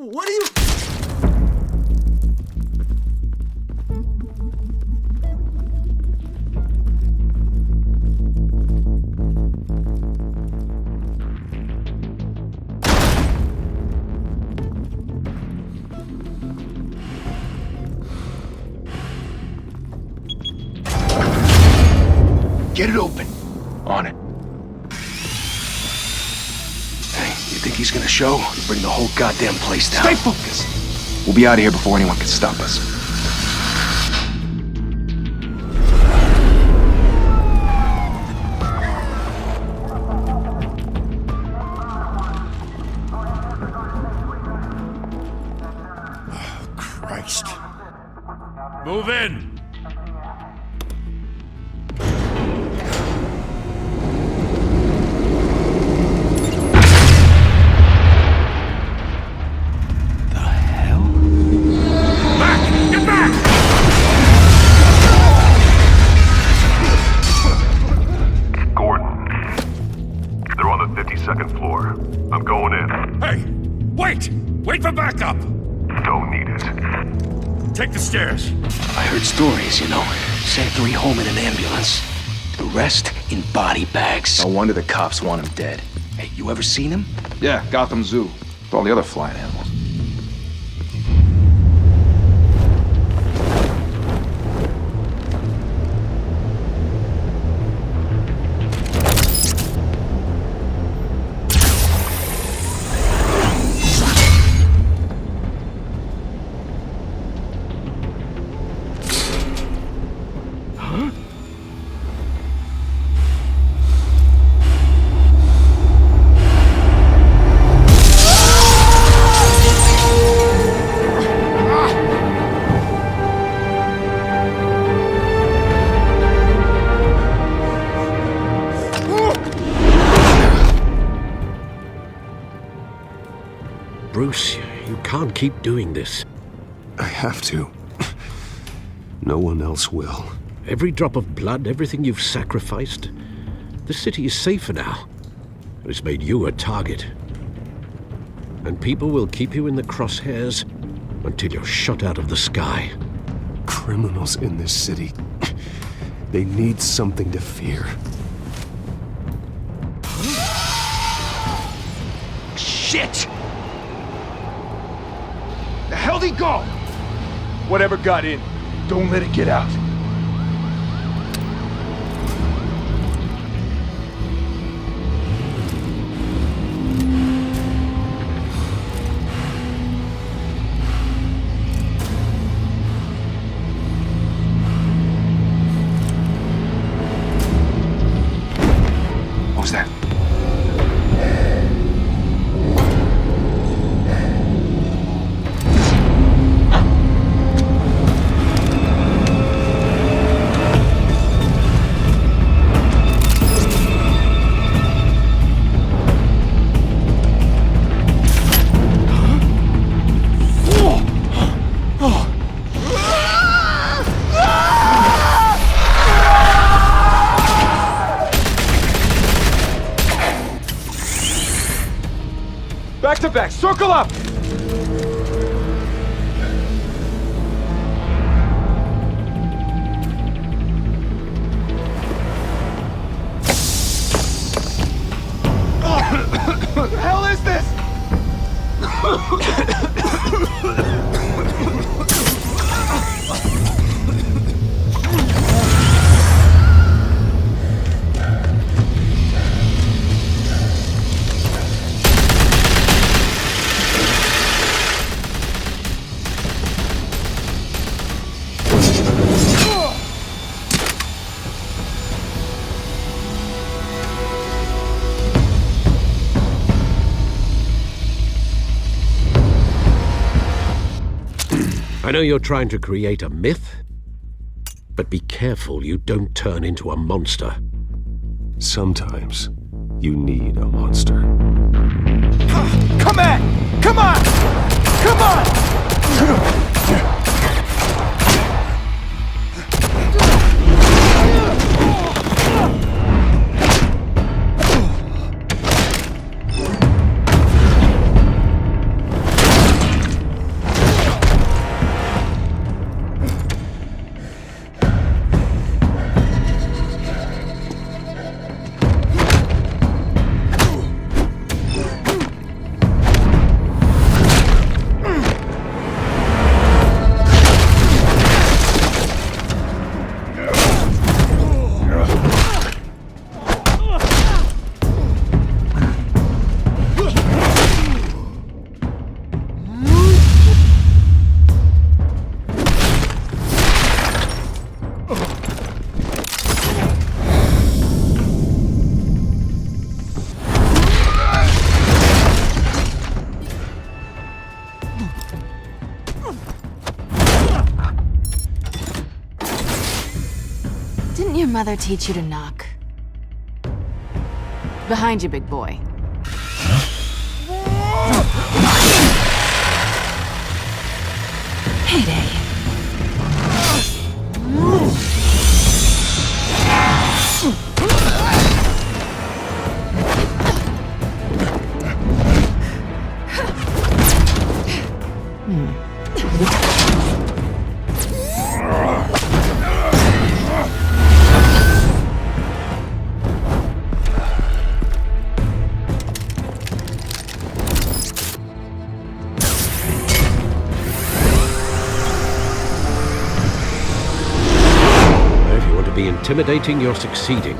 What are you... Get it open. On it. Hey, you think he's gonna show? Bring the whole goddamn place down. Stay focused! We'll be out of here before anyone can stop us. Oh, Christ. Move in! Second floor. I'm going in. Hey! Wait! Wait for backup! Don't need it. Take the stairs. I heard stories, you know. Sent 3 home in an ambulance. The rest in body bags. No wonder the cops want him dead. Hey, you ever seen him? Yeah, Gotham Zoo. With all the other flying animals. Bruce, you can't keep doing this. I have to. No one else will. Every drop of blood, everything you've sacrificed. The city is safer now. It's made you a target. And people will keep you in the crosshairs until you're shot out of the sky. Criminals in this city. They need something to fear. Shit! The hell'd he go? Whatever got in, don't let it get out. What was that? Back to back, circle up! What the hell is this? I know you're trying to create a myth, but be careful you don't turn into a monster. Sometimes you need a monster. Come on! Come on! Come on! your mother teach you to knock? Behind you, big boy. Payday. Intimidating, you're succeeding.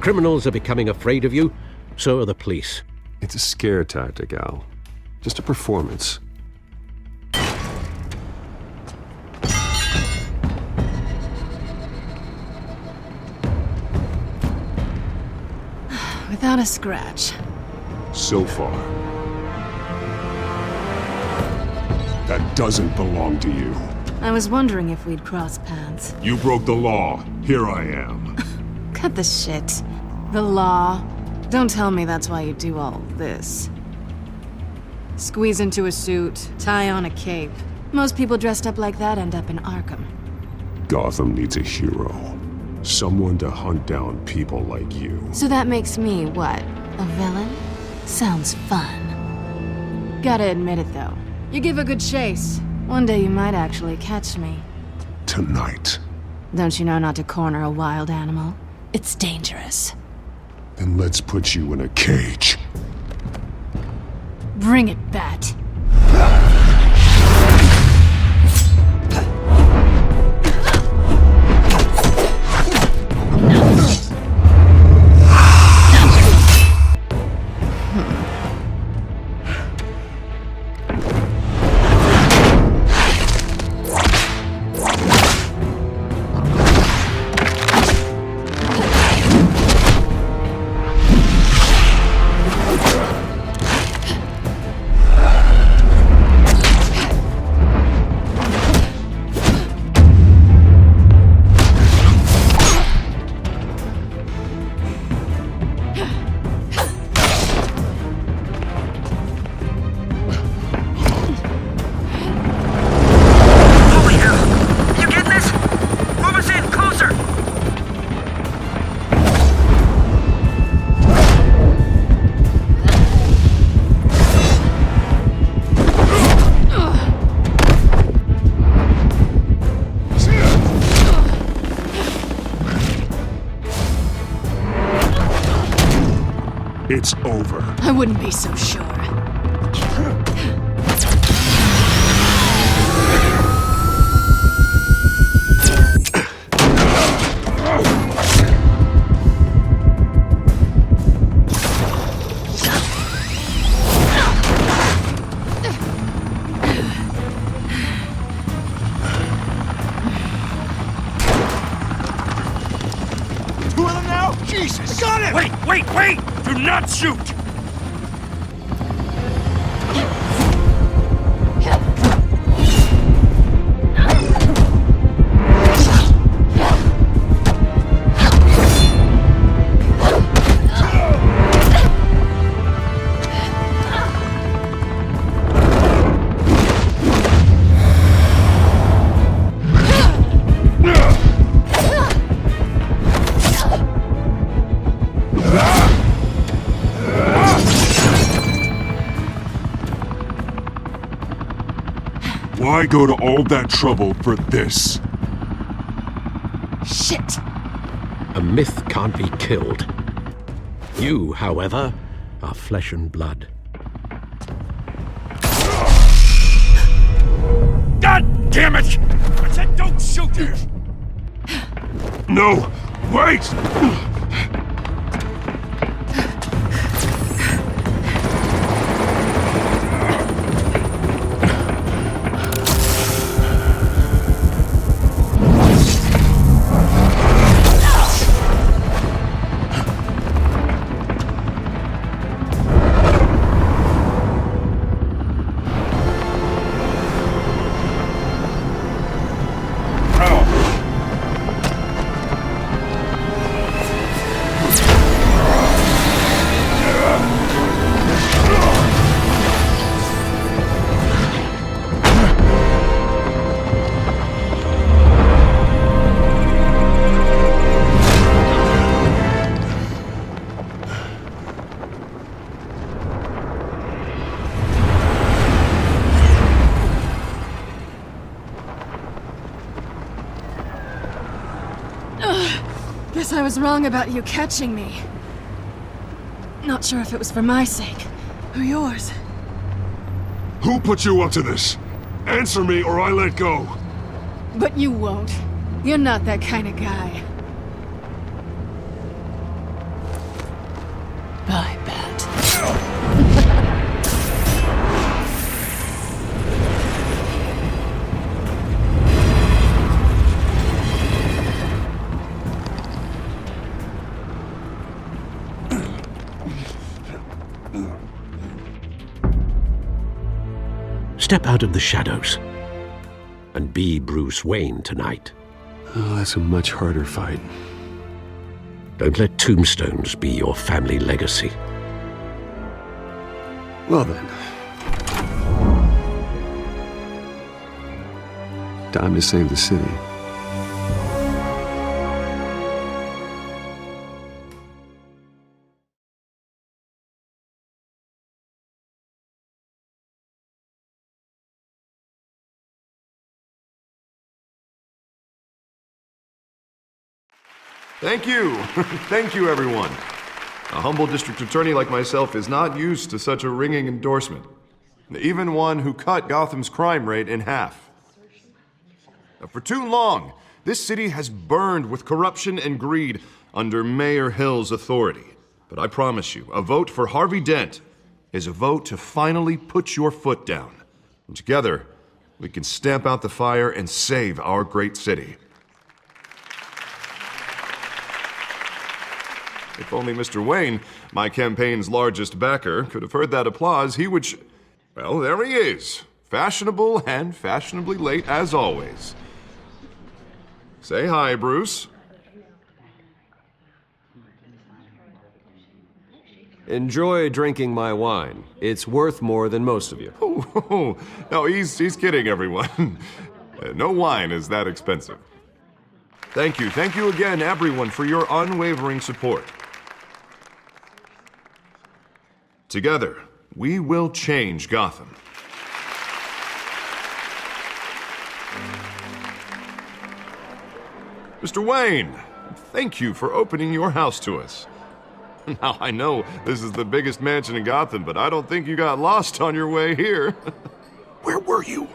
Criminals are becoming afraid of you, so are the police. It's a scare tactic, Al. Just a performance. Without a scratch. So far. That doesn't belong to you. I was wondering if we'd cross paths. You broke the law. Here I am. Cut the shit. The law. Don't tell me that's why you do all this. Squeeze into a suit, tie on a cape. Most people dressed up like that end up in Arkham. Gotham needs a hero. Someone to hunt down people like you. So that makes me, what, a villain? Sounds fun. Gotta admit it, though. You give a good chase. One day you might actually catch me. Tonight. Don't you know not to corner a wild animal? It's dangerous. Then let's put you in a cage. Bring it, Bat. It's over. I wouldn't be so sure. Two of them now? Jesus! Got him! Wait! Do not shoot! Why go to all that trouble for this? Shit! A myth can't be killed. You, however, are flesh and blood. God damn it! I said don't shoot her! No! Wait! I was wrong about you catching me. Not sure if it was for my sake, or yours. Who put you up to this? Answer me or I let go. But you won't. You're not that kind of guy. I bet. Step out of the shadows and be Bruce Wayne tonight. Oh, that's a much harder fight. Don't let tombstones be your family legacy. Well then. Time to save the city. Thank you. Thank you, everyone. A humble district attorney like myself is not used to such a ringing endorsement. Even one who cut Gotham's crime rate in half. For too long, this city has burned with corruption and greed under Mayor Hill's authority. But I promise you, a vote for Harvey Dent is a vote to finally put your foot down. And together, we can stamp out the fire and save our great city. If only Mr. Wayne, my campaign's largest backer, could have heard that applause, he would well, there he is. Fashionable and fashionably late as always. Say hi, Bruce. Enjoy drinking my wine. It's worth more than most of you. Oh, no, he's kidding, everyone. No wine is that expensive. Thank you again, everyone, for your unwavering support. Together, we will change Gotham. Mr. Wayne, thank you for opening your house to us. Now, I know this is the biggest mansion in Gotham, but I don't think you got lost on your way here. Where were you?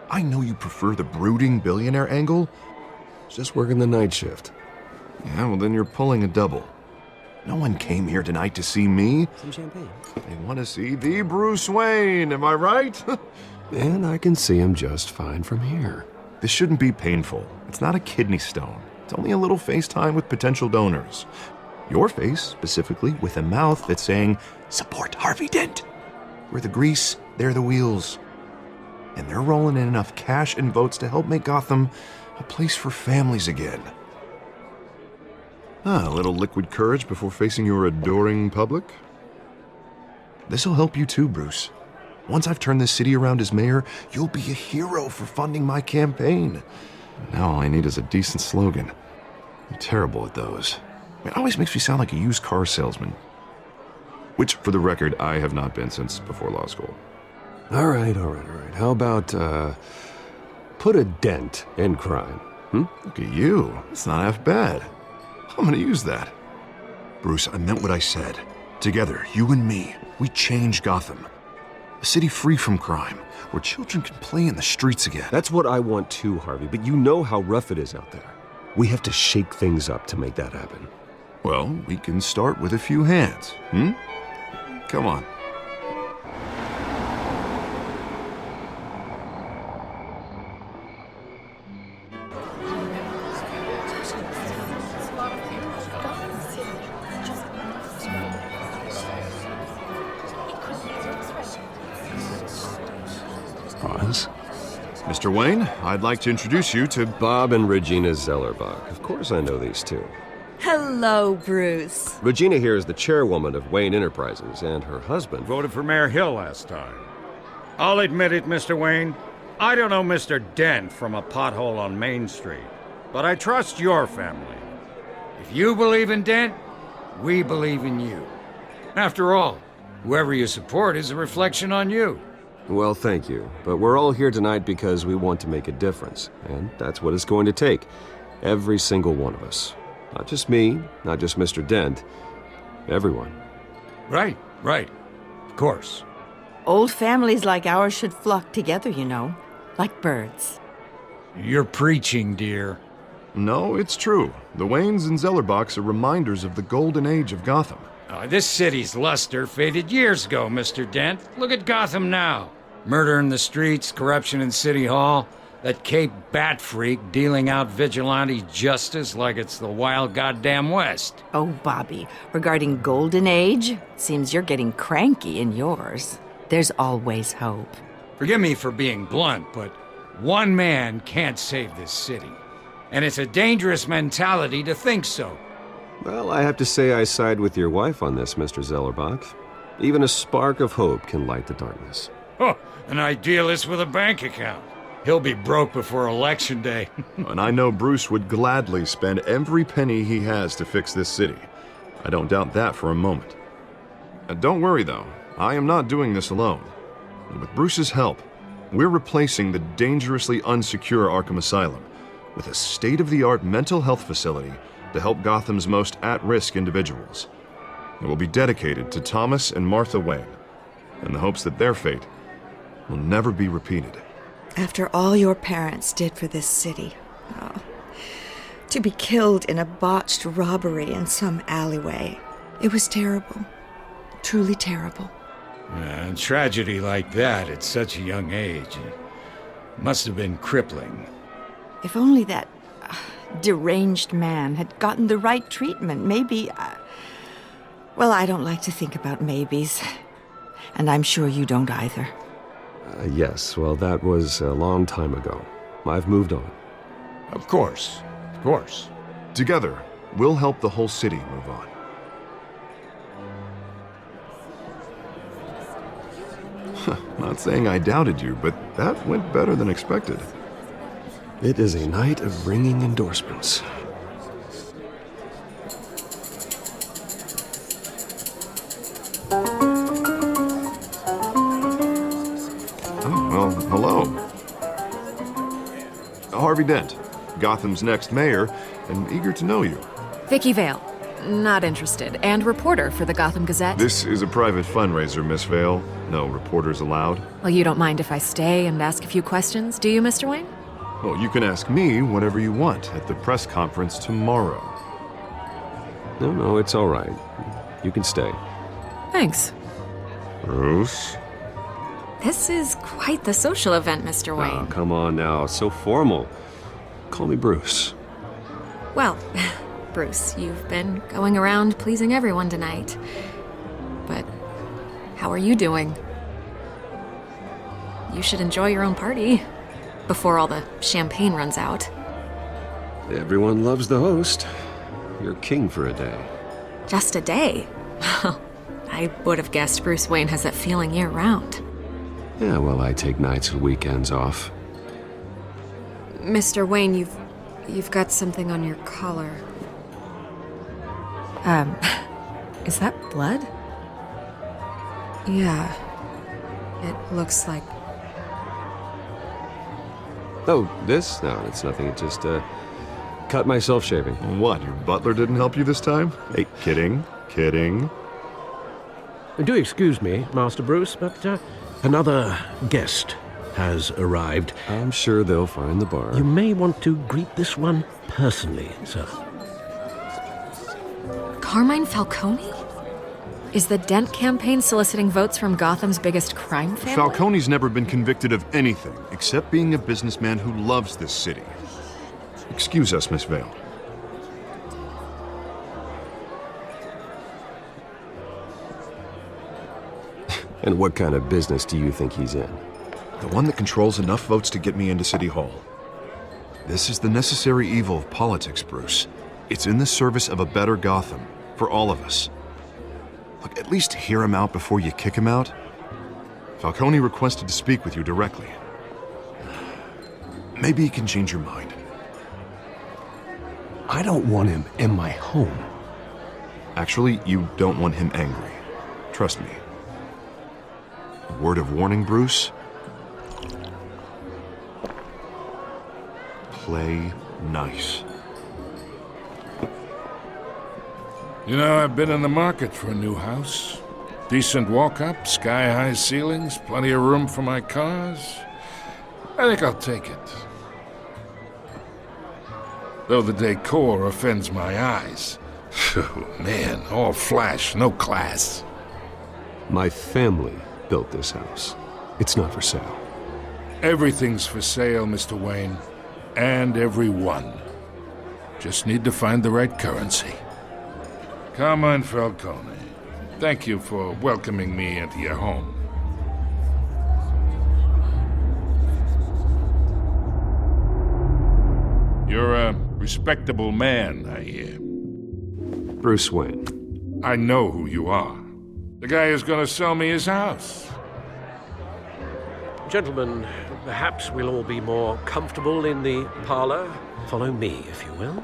I know you prefer the brooding billionaire angle. Just working the night shift. Yeah, well, then you're pulling a double. No one came here tonight to see me. Some champagne. They want to see the Bruce Wayne, am I right? And I can see him just fine from here. This shouldn't be painful. It's not a kidney stone. It's only a little FaceTime with potential donors. Your face, specifically, with a mouth that's saying, support Harvey Dent. We're the grease, they're the wheels. And they're rolling in enough cash and votes to help make Gotham a place for families again. A little liquid courage before facing your adoring public. This'll help you too, Bruce. Once I've turned this city around as mayor, you'll be a hero for funding my campaign. Now all I need is a decent slogan. I'm terrible at those. It always makes me sound like a used car salesman. Which, for the record, I have not been since before law school. All right. How about, put a dent in crime? Look at you. It's not half bad. I'm gonna use that. Bruce, I meant what I said. Together, you and me, we change Gotham. A city free from crime, where children can play in the streets again. That's what I want too, Harvey, but you know how rough it is out there. We have to shake things up to make that happen. Well, we can start with a few hands, Come on. Pause. Mr. Wayne, I'd like to introduce you to Bob and Regina Zellerbach. Of course I know these two. Hello, Bruce. Regina here is the chairwoman of Wayne Enterprises, and her husband Voted for Mayor Hill last time. I'll admit it, Mr. Wayne. I don't know Mr. Dent from a pothole on Main Street, but I trust your family. If you believe in Dent, we believe in you. After all, whoever you support is a reflection on you. Well, thank you. But we're all here tonight because we want to make a difference. And that's what it's going to take. Every single one of us. Not just me, not just Mr. Dent. Everyone. Right. Of course. Old families like ours should flock together, you know, like birds. You're preaching, dear. No, it's true. The Waynes and Zellerbachs are reminders of the golden age of Gotham. This city's luster faded years ago, Mr. Dent. Look at Gotham now. Murder in the streets, corruption in City Hall, that Cape Bat freak dealing out vigilante justice like it's the wild goddamn West. Oh, Bobby, regarding Golden Age, seems you're getting cranky in yours. There's always hope. Forgive me for being blunt, but one man can't save this city. And it's a dangerous mentality to think so. Well, I have to say I side with your wife on this, Mr. Zellerbach. Even a spark of hope can light the darkness. Oh, an idealist with a bank account. He'll be broke before Election Day. And I know Bruce would gladly spend every penny he has to fix this city. I don't doubt that for a moment. Don't worry, though. I am not doing this alone. With Bruce's help, we're replacing the dangerously unsecure Arkham Asylum with a state-of-the-art mental health facility to help Gotham's most at-risk individuals. It will be dedicated to Thomas and Martha Wayne, in the hopes that their fate will never be repeated. After all your parents did for this city, to be killed in a botched robbery in some alleyway, it was terrible. Truly terrible. A tragedy like that at such a young age must have been crippling. If only that deranged man had gotten the right treatment, maybe... well, I don't like to think about maybes. And I'm sure you don't either. Yes, well, that was a long time ago. I've moved on. Of course. Together, we'll help the whole city move on. Not saying I doubted you, but that went better than expected. It is a night of ringing endorsements. Well, hello. Harvey Dent, Gotham's next mayor, and eager to know you. Vicky Vale. Not interested. And reporter for the Gotham Gazette. This is a private fundraiser, Miss Vale. No reporters allowed. Well, you don't mind if I stay and ask a few questions, do you, Mr. Wayne? Well, you can ask me whatever you want at the press conference tomorrow. No, it's all right. You can stay. Thanks. Bruce? This is quite the social event, Mr. Wayne. Oh, come on now. So formal. Call me Bruce. Well, Bruce, you've been going around pleasing everyone tonight. But how are you doing? You should enjoy your own party before all the champagne runs out. Everyone loves the host. You're king for a day. Just a day? I would have guessed Bruce Wayne has that feeling year-round. Yeah, well, I take nights and weekends off. Mr. Wayne, you've got something on your collar. Is that blood? Yeah. It looks like... Oh, this? No, it's nothing. It just, cut myself shaving. What, your butler didn't help you this time? Hey, kidding. Do excuse me, Master Bruce, but another guest has arrived. I'm sure they'll find the bar. You may want to greet this one personally, sir. Carmine Falcone? Is the Dent campaign soliciting votes from Gotham's biggest crime family? Falcone's never been convicted of anything except being a businessman who loves this city. Excuse us, Miss Vale. And what kind of business do you think he's in? The one that controls enough votes to get me into City Hall. This is the necessary evil of politics, Bruce. It's in the service of a better Gotham, for all of us. Look, at least hear him out before you kick him out. Falcone requested to speak with you directly. Maybe he can change your mind. I don't want him in my home. Actually, you don't want him angry. Trust me. A word of warning, Bruce. Play nice. You know, I've been in the market for a new house. Decent walk-up, sky-high ceilings, plenty of room for my cars. I think I'll take it. Though the decor offends my eyes. Oh, man, all flash, no class. My family built this house. It's not for sale. Everything's for sale, Mr. Wayne. And everyone. Just need to find the right currency. Carmine Falcone, thank you for welcoming me into your home. You're a respectable man, I hear. Bruce Wayne. I know who you are. The guy who's gonna sell me his house. Gentlemen, perhaps we'll all be more comfortable in the parlor. Follow me, if you will.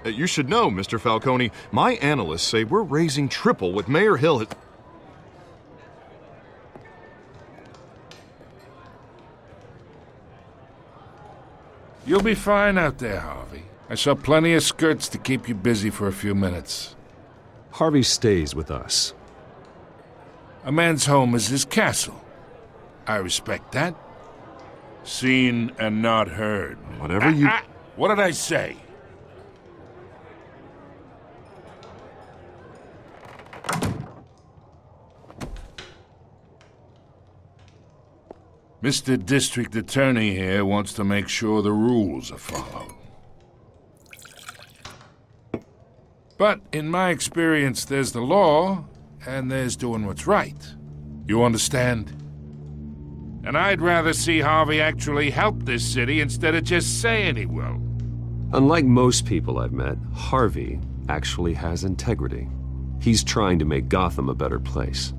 You should know, Mr. Falcone, my analysts say we're raising triple what Mayor Hill had... You'll be fine out there, Harvey. I saw plenty of skirts to keep you busy for a few minutes. Harvey stays with us. A man's home is his castle. I respect that. Seen and not heard. Whatever you... What did I say? Mr. District Attorney here wants to make sure the rules are followed. But in my experience, there's the law, and there's doing what's right. You understand? And I'd rather see Harvey actually help this city instead of just saying he will. Unlike most people I've met, Harvey actually has integrity. He's trying to make Gotham a better place.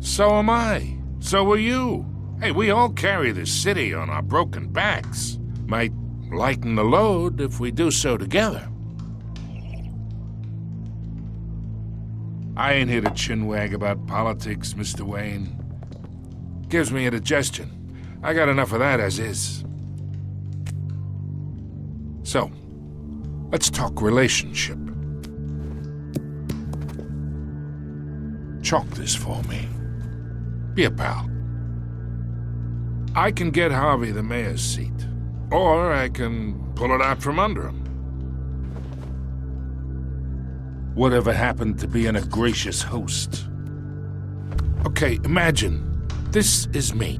So am I. So are you. Hey, we all carry this city on our broken backs. Might lighten the load if we do so together. I ain't here to chinwag about politics, Mr. Wayne. Gives me indigestion. I got enough of that as is. So, let's talk relationship. Chalk this for me. Be a pal. I can get Harvey the mayor's seat, or I can pull it out from under him. Whatever happened to being a gracious host? Okay, imagine this is me,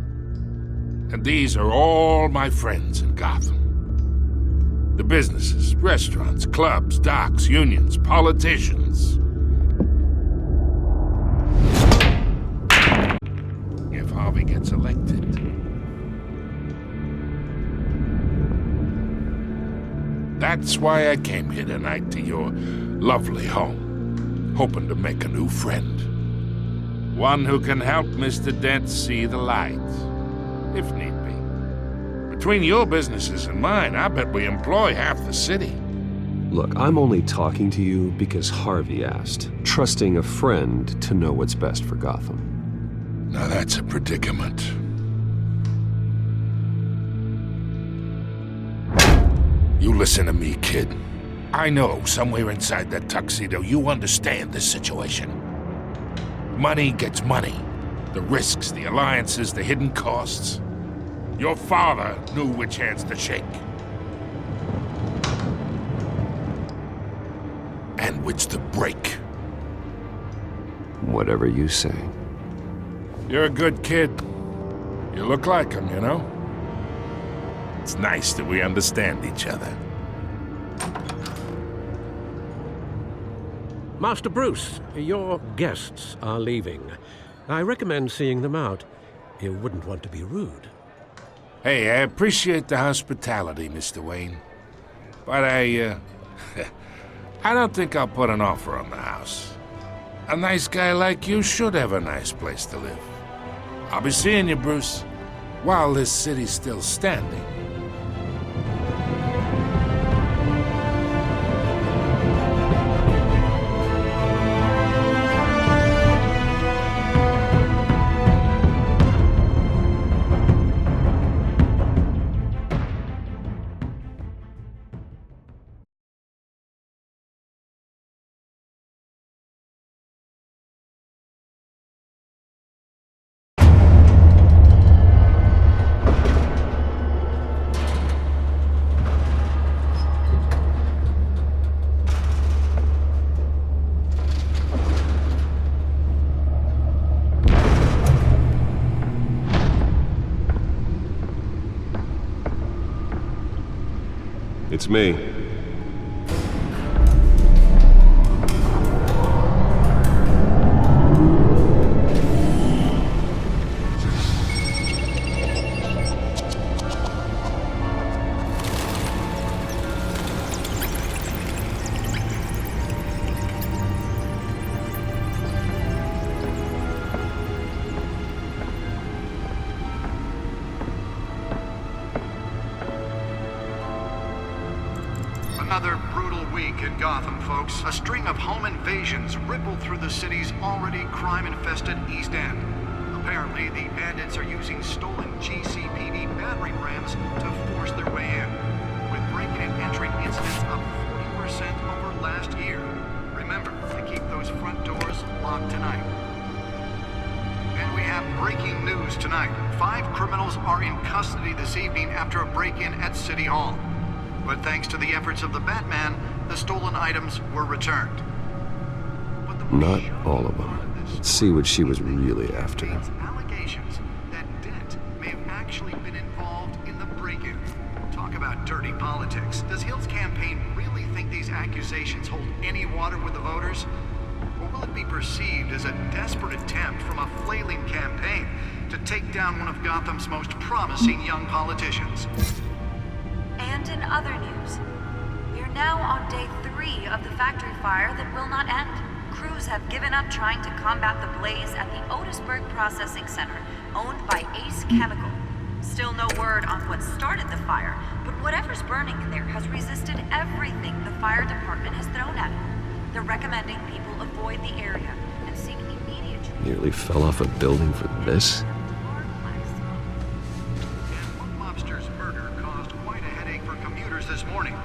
and these are all my friends in Gotham. The businesses, restaurants, clubs, docks, unions, politicians. If Harvey gets elected, that's why I came here tonight to your lovely home, hoping to make a new friend. One who can help Mr. Dent see the light, if need be. Between your businesses and mine, I bet we employ half the city. Look, I'm only talking to you because Harvey asked, trusting a friend to know what's best for Gotham. Now that's a predicament. You listen to me, kid. I know somewhere inside that tuxedo you understand this situation. Money gets money. The risks, the alliances, the hidden costs. Your father knew which hands to shake. And which to break. Whatever you say. You're a good kid. You look like him, you know? It's nice that we understand each other. Master Bruce, your guests are leaving. I recommend seeing them out. You wouldn't want to be rude. Hey, I appreciate the hospitality, Mr. Wayne. But I don't think I'll put an offer on the house. A nice guy like you should have a nice place to live. I'll be seeing you, Bruce, while this city's still standing. It's me. Another brutal week in Gotham, folks. A string of home invasions rippled through the city's already crime-infested East End. Apparently, the bandits are using stolen GCPD battering rams to force their way in, with breaking and entering incidents up 40% over last year. Remember to keep those front doors locked tonight. And we have breaking news tonight. 5 criminals are in custody this evening after a break-in at City Hall. But thanks to the efforts of the Batman, the stolen items were returned. Not all of them. Let's see what she was really after. Allegations that Dent may have actually been involved in the break-in. Talk about dirty politics. Does Hill's campaign really think these accusations hold any water with the voters? Or will it be perceived as a desperate attempt from a flailing campaign to take down one of Gotham's most promising young politicians? And in other news, we are now on day 3 of the factory fire that will not end. Crews have given up trying to combat the blaze at the Otisburg Processing Center, owned by Ace Chemical. Still no word on what started the fire, but whatever's burning in there has resisted everything the fire department has thrown at it. They're recommending people avoid the area and seek immediate... Nearly fell off a building for this? This morning,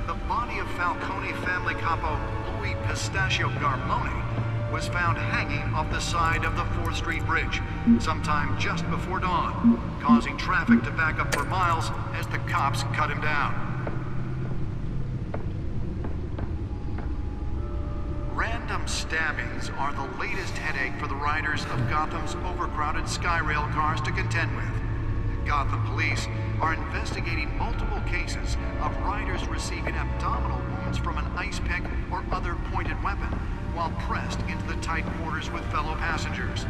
the body of Falcone family capo Louis Pistachio Garmone was found hanging off the side of the 4th Street Bridge sometime just before dawn, causing traffic to back up for miles as the cops cut him down. Random stabbings are the latest headache for the riders of Gotham's overcrowded Skyrail cars to contend with. Gotham police are investigating multiple cases of riders receiving abdominal wounds from an ice pick or other pointed weapon while pressed into the tight quarters with fellow passengers.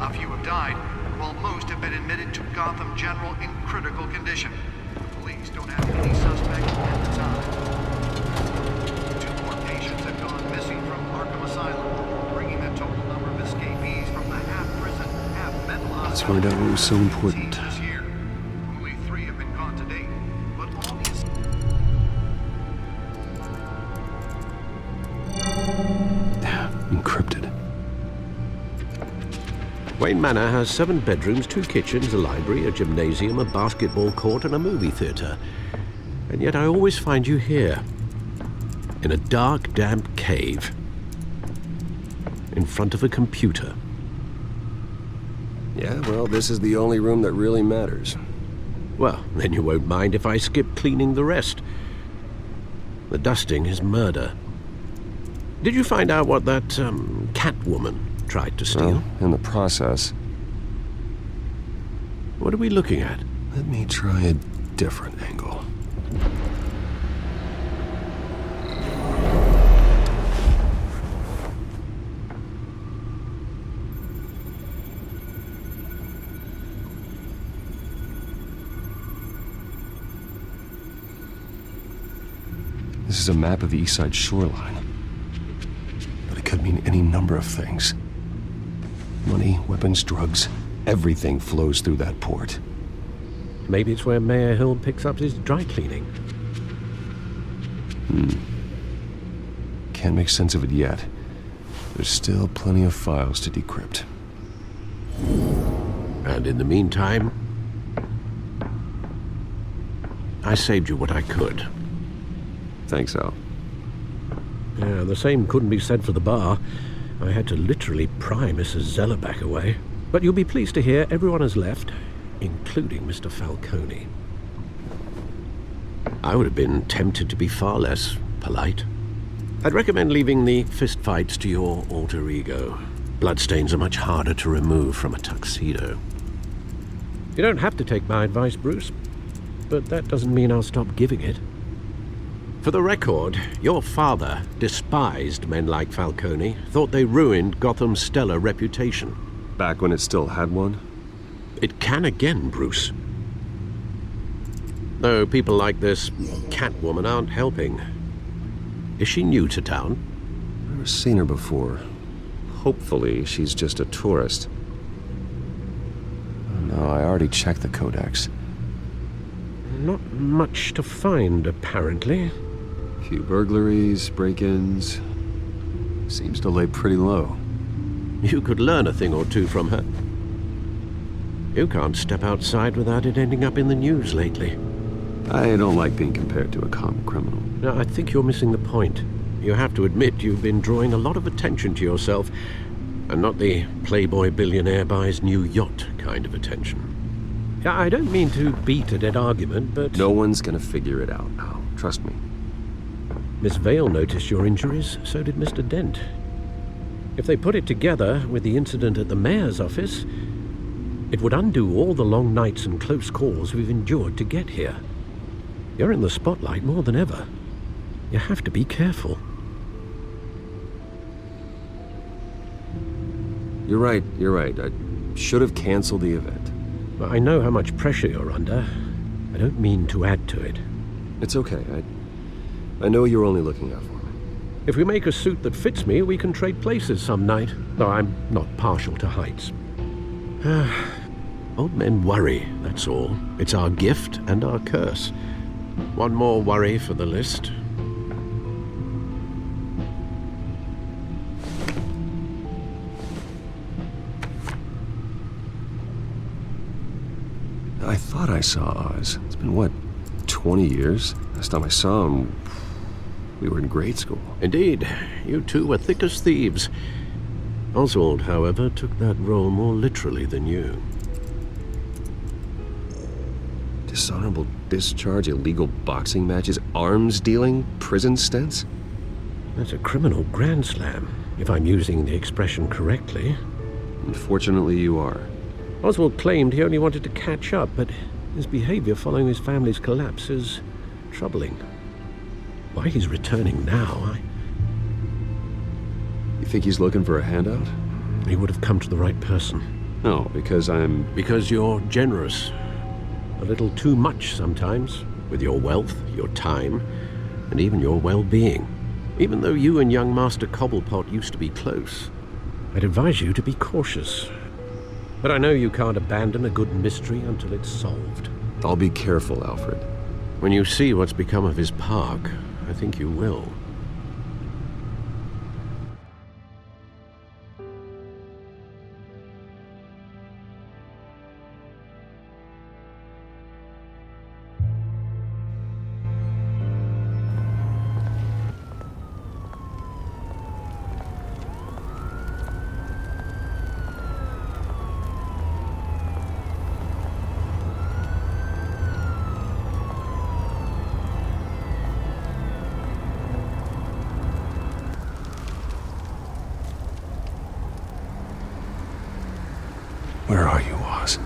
A few have died, while most have been admitted to Gotham General in critical condition. The police don't have any suspects at the time. 2 more patients have gone missing from Arkham Asylum, bringing the total number of escapees from the half-prison, half-mental hospital. Let's find out what was so important. Encrypted. Wayne Manor has 7 bedrooms, 2 kitchens, a library, a gymnasium, a basketball court, and a movie theater. And yet I always find you here, in a dark, damp cave, in front of a computer. Yeah, well, this is the only room that really matters. Well, then you won't mind if I skip cleaning the rest. The dusting is murder. Did you find out what that, Catwoman tried to steal? Well, in the process. What are we looking at? Let me try a different angle. This is a map of the East Side shoreline. But it could mean any number of things. Money, weapons, drugs, everything flows through that port. Maybe it's where Mayor Hill picks up his dry cleaning. Can't make sense of it yet. There's still plenty of files to decrypt. And in the meantime, I saved you what I could. Thanks, Al. Yeah, the same couldn't be said for the bar. I had to literally pry Mrs. Zeller back away. But you'll be pleased to hear everyone has left, including Mr. Falcone. I would have been tempted to be far less polite. I'd recommend leaving the fistfights to your alter ego. Bloodstains are much harder to remove from a tuxedo. You don't have to take my advice, Bruce, but that doesn't mean I'll stop giving it. For the record, your father despised men like Falcone, thought they ruined Gotham's stellar reputation. Back when it still had one? It can again, Bruce. Though people like this Catwoman aren't helping. Is she new to town? I've never seen her before. Hopefully, she's just a tourist. Oh, no, I already checked the codex. Not much to find, apparently. Few burglaries, break-ins. Seems to lay pretty low. You could learn a thing or two from her. You can't step outside without it ending up in the news lately. I don't like being compared to a common criminal. No, I think you're missing the point. You have to admit you've been drawing a lot of attention to yourself, and not the playboy billionaire buys new yacht kind of attention. I don't mean to beat a dead argument, but... No one's gonna figure it out, Al. Trust me. Miss Vale noticed your injuries, so did Mr. Dent. If they put it together with the incident at the mayor's office, it would undo all the long nights and close calls we've endured to get here. You're in the spotlight more than ever. You have to be careful. You're right. I should have canceled the event. But I know how much pressure you're under. I don't mean to add to it. It's okay. I know you're only looking out for me. If we make a suit that fits me, we can trade places some night. Though I'm not partial to heights. Old men worry, that's all. It's our gift and our curse. One more worry for the list. I thought I saw Oz. It's been, what, 20 years? Last time I saw him, we were in grade school. Indeed. You two were thick as thieves. Oswald, however, took that role more literally than you. Dishonorable discharge, illegal boxing matches, arms dealing, prison stints? That's a criminal grand slam, if I'm using the expression correctly. Unfortunately, you are. Oswald claimed he only wanted to catch up, but his behavior following his family's collapse is troubling. Why he's returning now, You think he's looking for a handout? He would have come to the right person. No, because I'm... Because you're generous. A little too much sometimes, with your wealth, your time, and even your well-being. Even though you and young Master Cobblepot used to be close, I'd advise you to be cautious. But I know you can't abandon a good mystery until it's solved. I'll be careful, Alfred. When you see what's become of his park, I think you will. Where are you, Oz?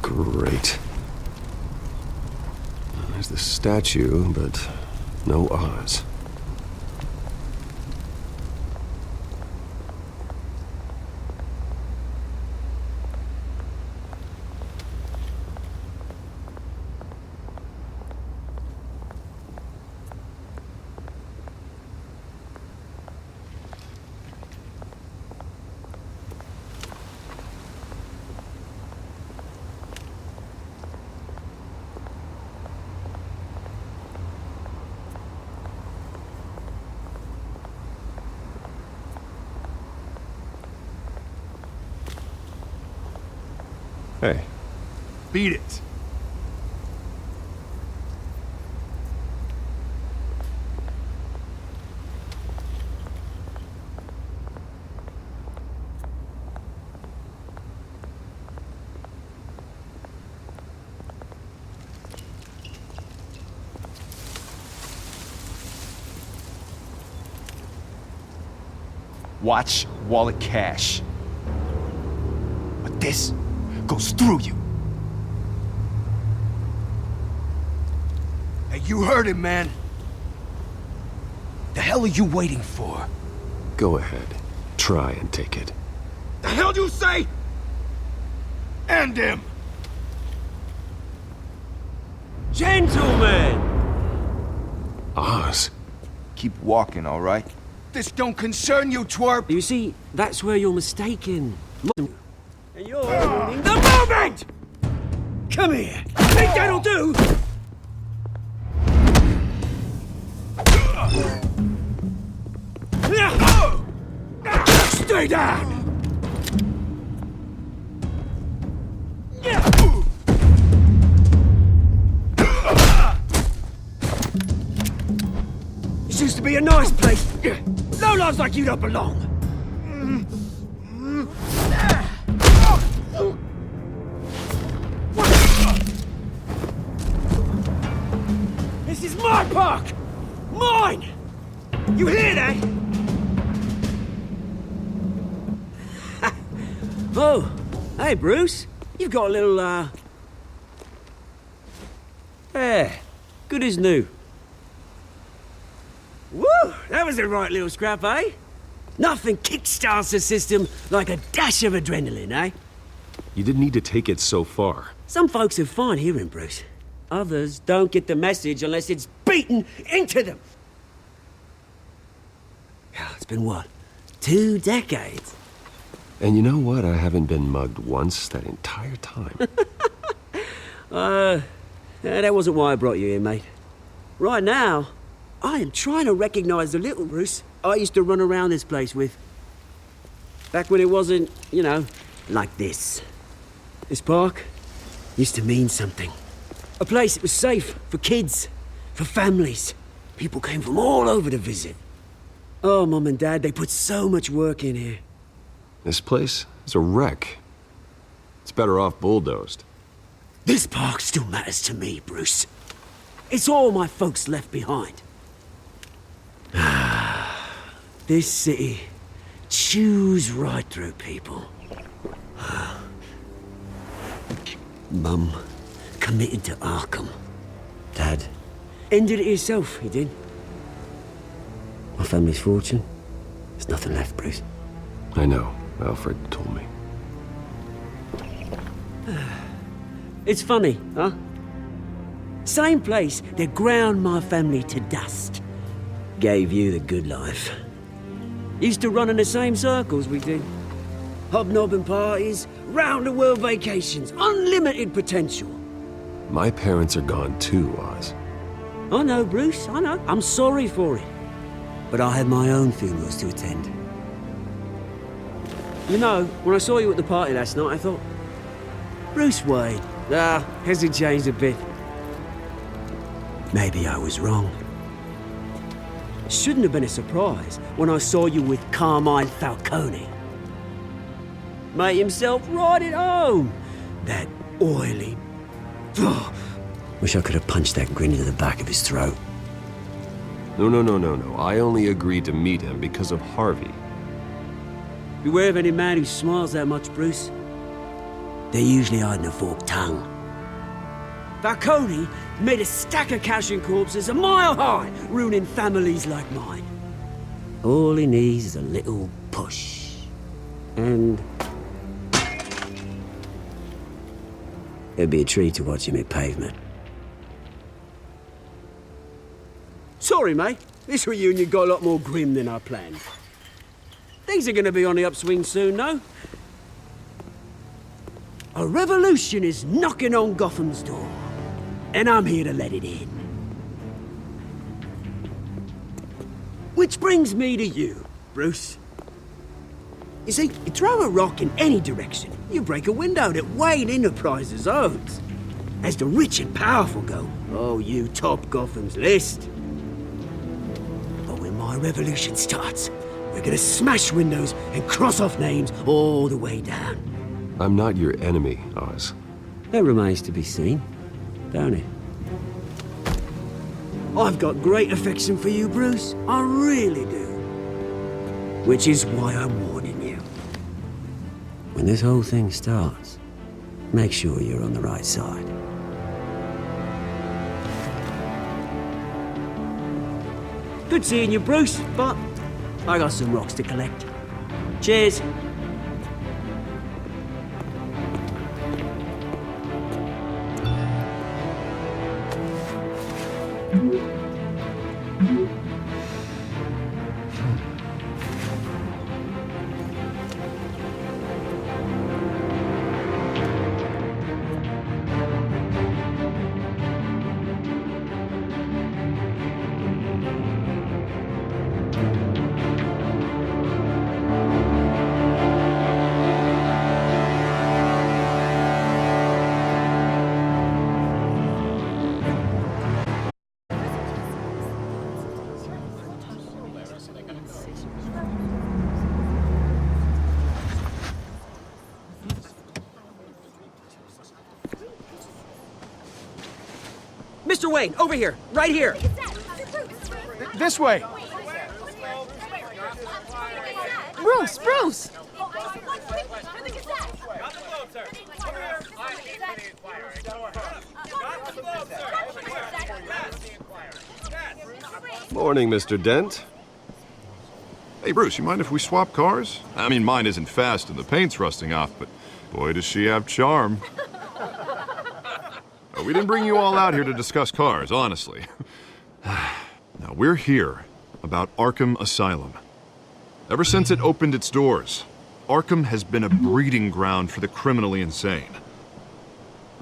Great. There's the statue, but no Oz. Hey. Beat it. Watch, wallet, cash. But this goes through you. Hey, you heard him, man. The hell are you waiting for? Go ahead. Try and take it. The hell do you say? End him! Gentlemen! Oz. Keep walking, all right? This don't concern you, twerp! You see, that's where you're mistaken. And you're ruining the moment! Come here! Think that'll do? Stay down! This used to be a nice place. No lives like you don't belong. This is my park! Mine! You hear that? Oh, hey, Bruce. You've got a little, yeah, good as new. Woo! That was a right little scrap, eh? Nothing kickstarts the system like a dash of adrenaline, eh? You didn't need to take it so far. Some folks are fine hearing, Bruce. Others don't get the message unless it's beaten into them. It's been, what, 2 decades? And you know what? I haven't been mugged once that entire time. That wasn't why I brought you here, mate. Right now, I am trying to recognize the little Bruce I used to run around this place with. Back when it wasn't, you know, like this. This park used to mean something. A place that was safe for kids, for families. People came from all over to visit. Oh, Mum and Dad, they put so much work in here. This place is a wreck. It's better off bulldozed. This park still matters to me, Bruce. It's all my folks left behind. This city chews right through people. Mum committed to Arkham. Dad ended it himself, he did. My family's fortune, there's nothing left, Bruce. I know. Alfred told me. It's funny, huh? Same place that ground my family to dust. Gave you the good life. Used to run in the same circles we did. Hobnobbing parties, round-the-world vacations, unlimited potential. My parents are gone too, Oz. I know, Bruce, I know. I'm sorry for it. But I had my own funerals to attend. You know, when I saw you at the party last night, I thought, Bruce Wayne, has he changed a bit? Maybe I was wrong. Shouldn't have been a surprise when I saw you with Carmine Falcone. Made himself right at home. That oily... Wish I could have punched that grin into the back of his throat. No. I only agreed to meet him because of Harvey. Beware of any man who smiles that much, Bruce. They're usually hiding a forked tongue. Falcone made a stack of cash and corpses a mile high, ruining families like mine. All he needs is a little push. And... it'd be a treat to watch him hit pavement. Sorry, mate. This reunion got a lot more grim than I planned. Things are gonna be on the upswing soon, no? A revolution is knocking on Gotham's door, and I'm here to let it in. Which brings me to you, Bruce. You see, you throw a rock in any direction, you break a window that Wayne Enterprises owns. As the rich and powerful go, oh, you top Gotham's list. But when my revolution starts, we're gonna smash windows and cross off names all the way down. I'm not your enemy, Oz. That remains to be seen, don't it? I've got great affection for you, Bruce. I really do. Which is why I'm warning you. When this whole thing starts, make sure you're on the right side. Good seeing you, Bruce, but I got some rocks to collect. Cheers. Mr. Wayne, over here, right here. This way. Bruce, Bruce! Morning, Mr. Dent. Hey, Bruce, you mind if we swap cars? I mean, mine isn't fast and the paint's rusting off, but boy, does she have charm. We didn't bring you all out here to discuss cars, honestly. Now, we're here about Arkham Asylum. Ever since it opened its doors, Arkham has been a breeding ground for the criminally insane.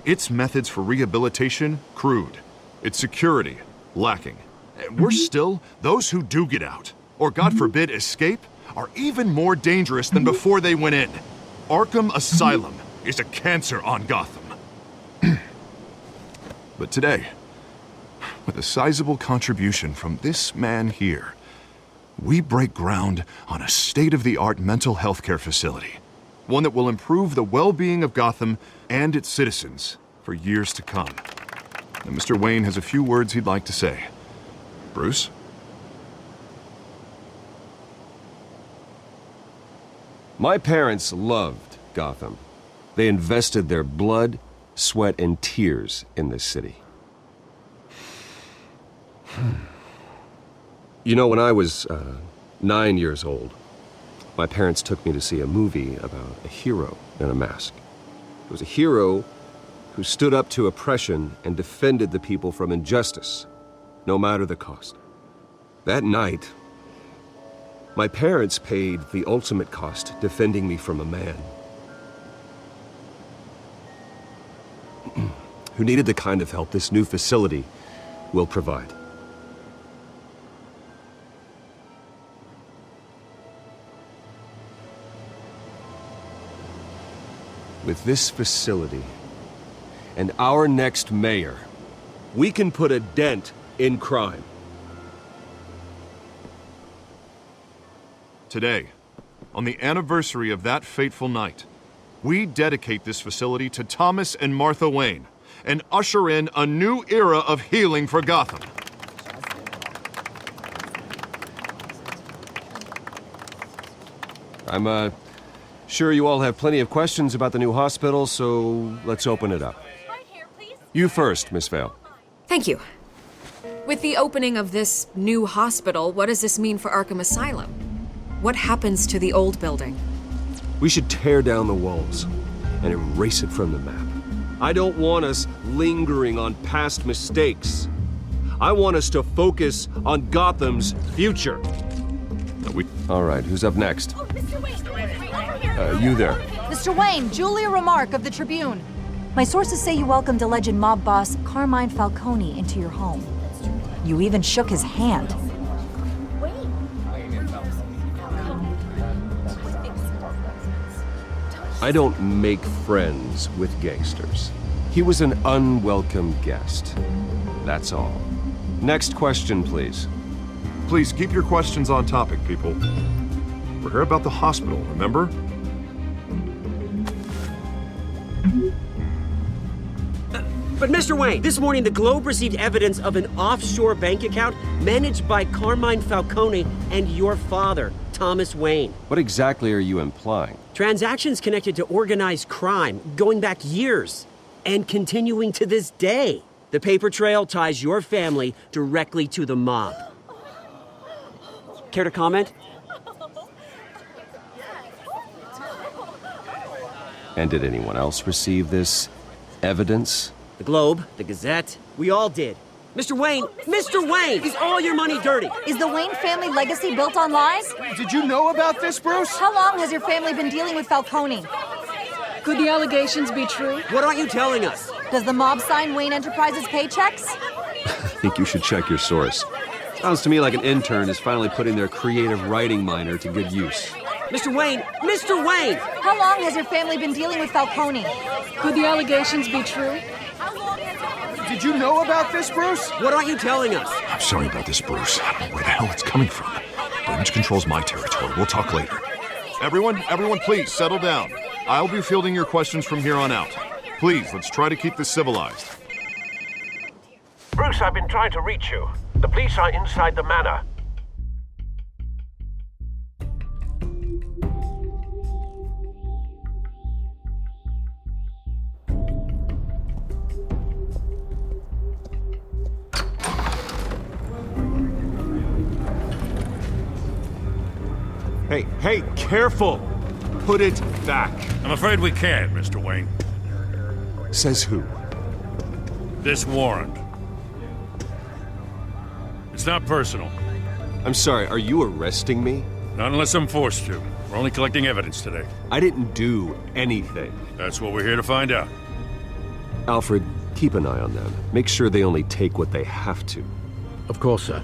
Its methods for rehabilitation, crude. Its security, lacking. And worse still, those who do get out, or God forbid escape, are even more dangerous than before they went in. Arkham Asylum is a cancer on Gotham. But today, with a sizable contribution from this man here, we break ground on a state-of-the-art mental health care facility. One that will improve the well-being of Gotham and its citizens for years to come. And Mr. Wayne has a few words he'd like to say. Bruce? My parents loved Gotham. They invested their blood, sweat, and tears in this city. You know, when I was 9 years old, my parents took me to see a movie about a hero in a mask. It was a hero who stood up to oppression and defended the people from injustice, no matter the cost. That night, my parents paid the ultimate cost defending me from a man who needed the kind of help this new facility will provide. With this facility and our next mayor, we can put a dent in crime. Today, on the anniversary of that fateful night, we dedicate this facility to Thomas and Martha Wayne and usher in a new era of healing for Gotham. I'm sure you all have plenty of questions about the new hospital, so let's open it up. You first, Miss Vale. Thank you. With the opening of this new hospital, what does this mean for Arkham Asylum? What happens to the old building? We should tear down the walls and erase it from the map. I don't want us lingering on past mistakes. I want us to focus on Gotham's future. All right, who's up next? You there. Mr. Wayne, Julia Remark of the Tribune. My sources say you welcomed alleged mob boss Carmine Falcone into your home. You even shook his hand. I don't make friends with gangsters. He was an unwelcome guest. That's all. Next question, please. Please keep your questions on topic, people. We're here about the hospital, remember? But Mr. Wayne, this morning the Globe received evidence of an offshore bank account managed by Carmine Falcone and your father. Thomas Wayne. What exactly are you implying? Transactions connected to organized crime, going back years, and continuing to this day. The paper trail ties your family directly to the mob. Care to comment? And did anyone else receive this evidence? The Globe, the Gazette, we all did. Mr. Wayne, is all your money dirty? Is the Wayne family legacy built on lies? Did you know about this, Bruce? How long has your family been dealing with Falcone? Could the allegations be true? What aren't you telling us? Does the mob sign Wayne Enterprises paychecks? I think you should check your source. Sounds to me like an intern is finally putting their creative writing minor to good use. Mr. Wayne! How long has your family been dealing with Falcone? Could the allegations be true? Did you know about this, Bruce? What aren't you telling us? I'm sorry about this, Bruce. I don't know where the hell it's coming from. Burns controls my territory. We'll talk later. Everyone, please, settle down. I'll be fielding your questions from here on out. Please, let's try to keep this civilized. Bruce, I've been trying to reach you. The police are inside the manor. Hey, careful! Put it back. I'm afraid we can't, Mr. Wayne. Says who? This warrant. It's not personal. I'm sorry, are you arresting me? Not unless I'm forced to. We're only collecting evidence today. I didn't do anything. That's what we're here to find out. Alfred, keep an eye on them. Make sure they only take what they have to. Of course, sir.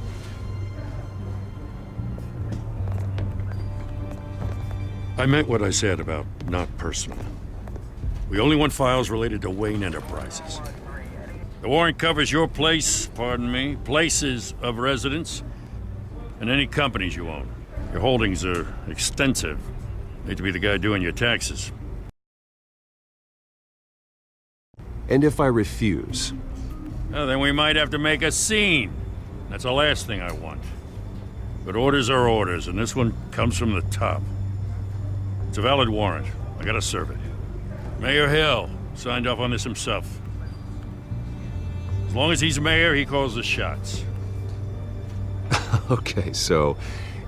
I meant what I said about not personal. We only want files related to Wayne Enterprises. The warrant covers your places of residence, and any companies you own. Your holdings are extensive. Hate to be the guy doing your taxes. And if I refuse? Well, then we might have to make a scene. That's the last thing I want. But orders are orders, and this one comes from the top. It's a valid warrant. I gotta serve it. Mayor Hill signed off on this himself. As long as he's mayor, he calls the shots. Okay, so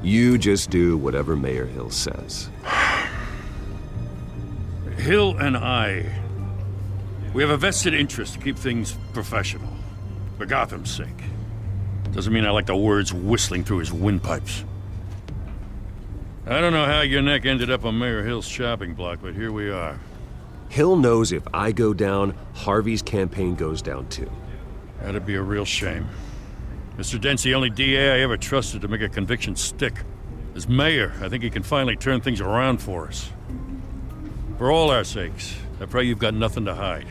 you just do whatever Mayor Hill says. Hill and we have a vested interest to keep things professional. For Gotham's sake. Doesn't mean I like the words whistling through his windpipes. I don't know how your neck ended up on Mayor Hill's chopping block, but here we are. Hill knows if I go down, Harvey's campaign goes down too. That'd be a real shame. Mr. Dent's the only DA I ever trusted to make a conviction stick. As mayor, I think he can finally turn things around for us. For all our sakes, I pray you've got nothing to hide.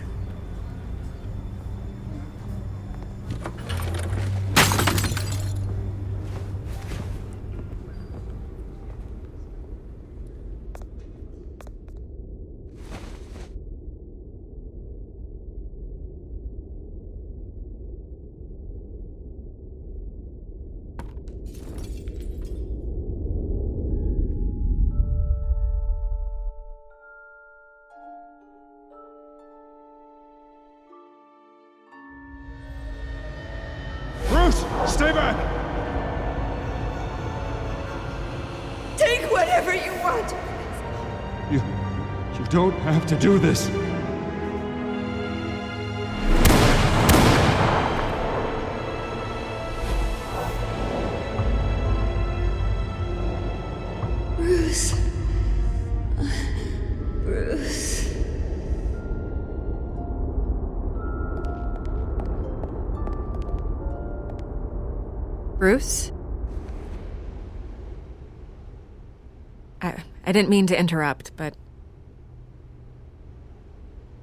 Stay back! Take whatever you want! You don't have to do this. Bruce. Bruce. Bruce? I didn't mean to interrupt, but...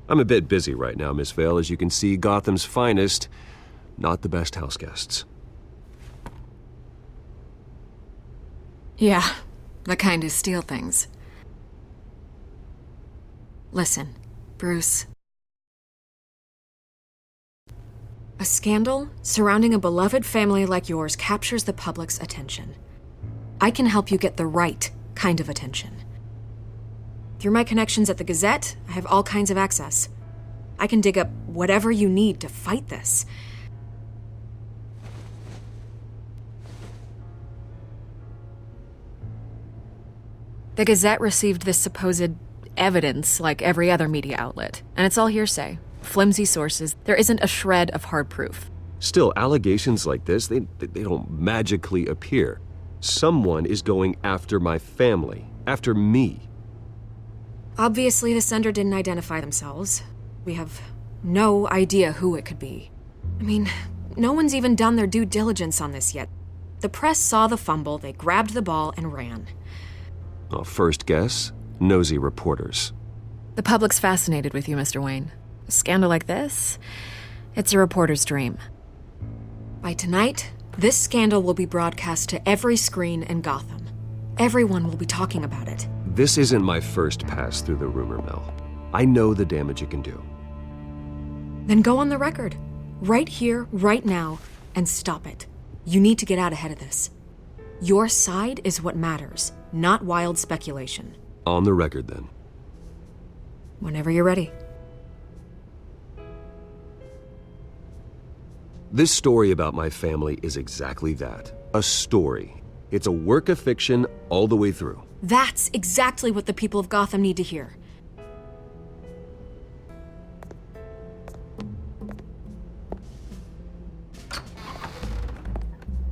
I'm a bit busy right now, Miss Vale. As you can see, Gotham's finest, not the best house guests. Yeah, the kind who steal things. Listen, Bruce. A scandal surrounding a beloved family like yours captures the public's attention. I can help you get the right kind of attention. Through my connections at the Gazette, I have all kinds of access. I can dig up whatever you need to fight this. The Gazette received this supposed evidence like every other media outlet, and it's all hearsay. Flimsy sources. There isn't a shred of hard proof. Still, allegations like this, they don't magically appear. Someone is going after my family, after me. Obviously, the sender didn't identify themselves. We have no idea who it could be. I mean, no one's even done their due diligence on this yet. The press saw the fumble, they grabbed the ball and ran. Well, first guess, nosy reporters. The public's fascinated with you, Mr. Wayne. A scandal like this, it's a reporter's dream. By tonight, this scandal will be broadcast to every screen in Gotham. Everyone will be talking about it. This isn't my first pass through the rumor mill. I know the damage it can do. Then go on the record. Right here, right now, and stop it. You need to get out ahead of this. Your side is what matters, not wild speculation. On the record, then. Whenever you're ready. This story about my family is exactly that. A story. It's a work of fiction all the way through. That's exactly what the people of Gotham need to hear.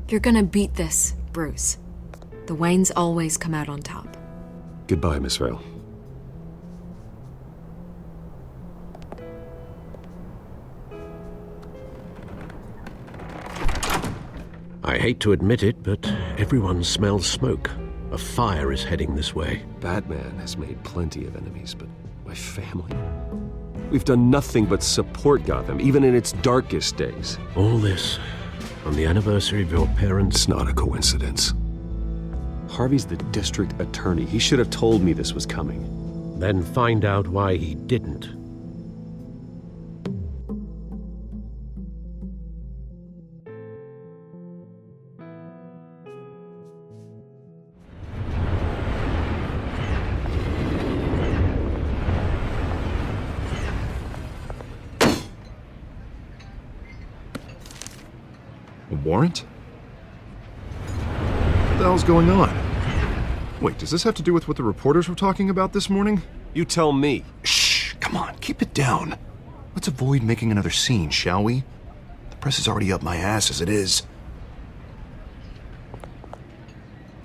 You're gonna beat this, Bruce. The Waynes always come out on top. Goodbye, Miss Vale. I hate to admit it, but everyone smells smoke. A fire is heading this way. Batman has made plenty of enemies, but my family? We've done nothing but support Gotham, even in its darkest days. All this on the anniversary of your parents'... It's not a coincidence. Harvey's the district attorney. He should have told me this was coming. Then find out why he didn't. A warrant? What the hell's going on? Wait, does this have to do with what the reporters were talking about this morning? You tell me. Shh, come on, keep it down. Let's avoid making another scene, shall we? The press is already up my ass as it is.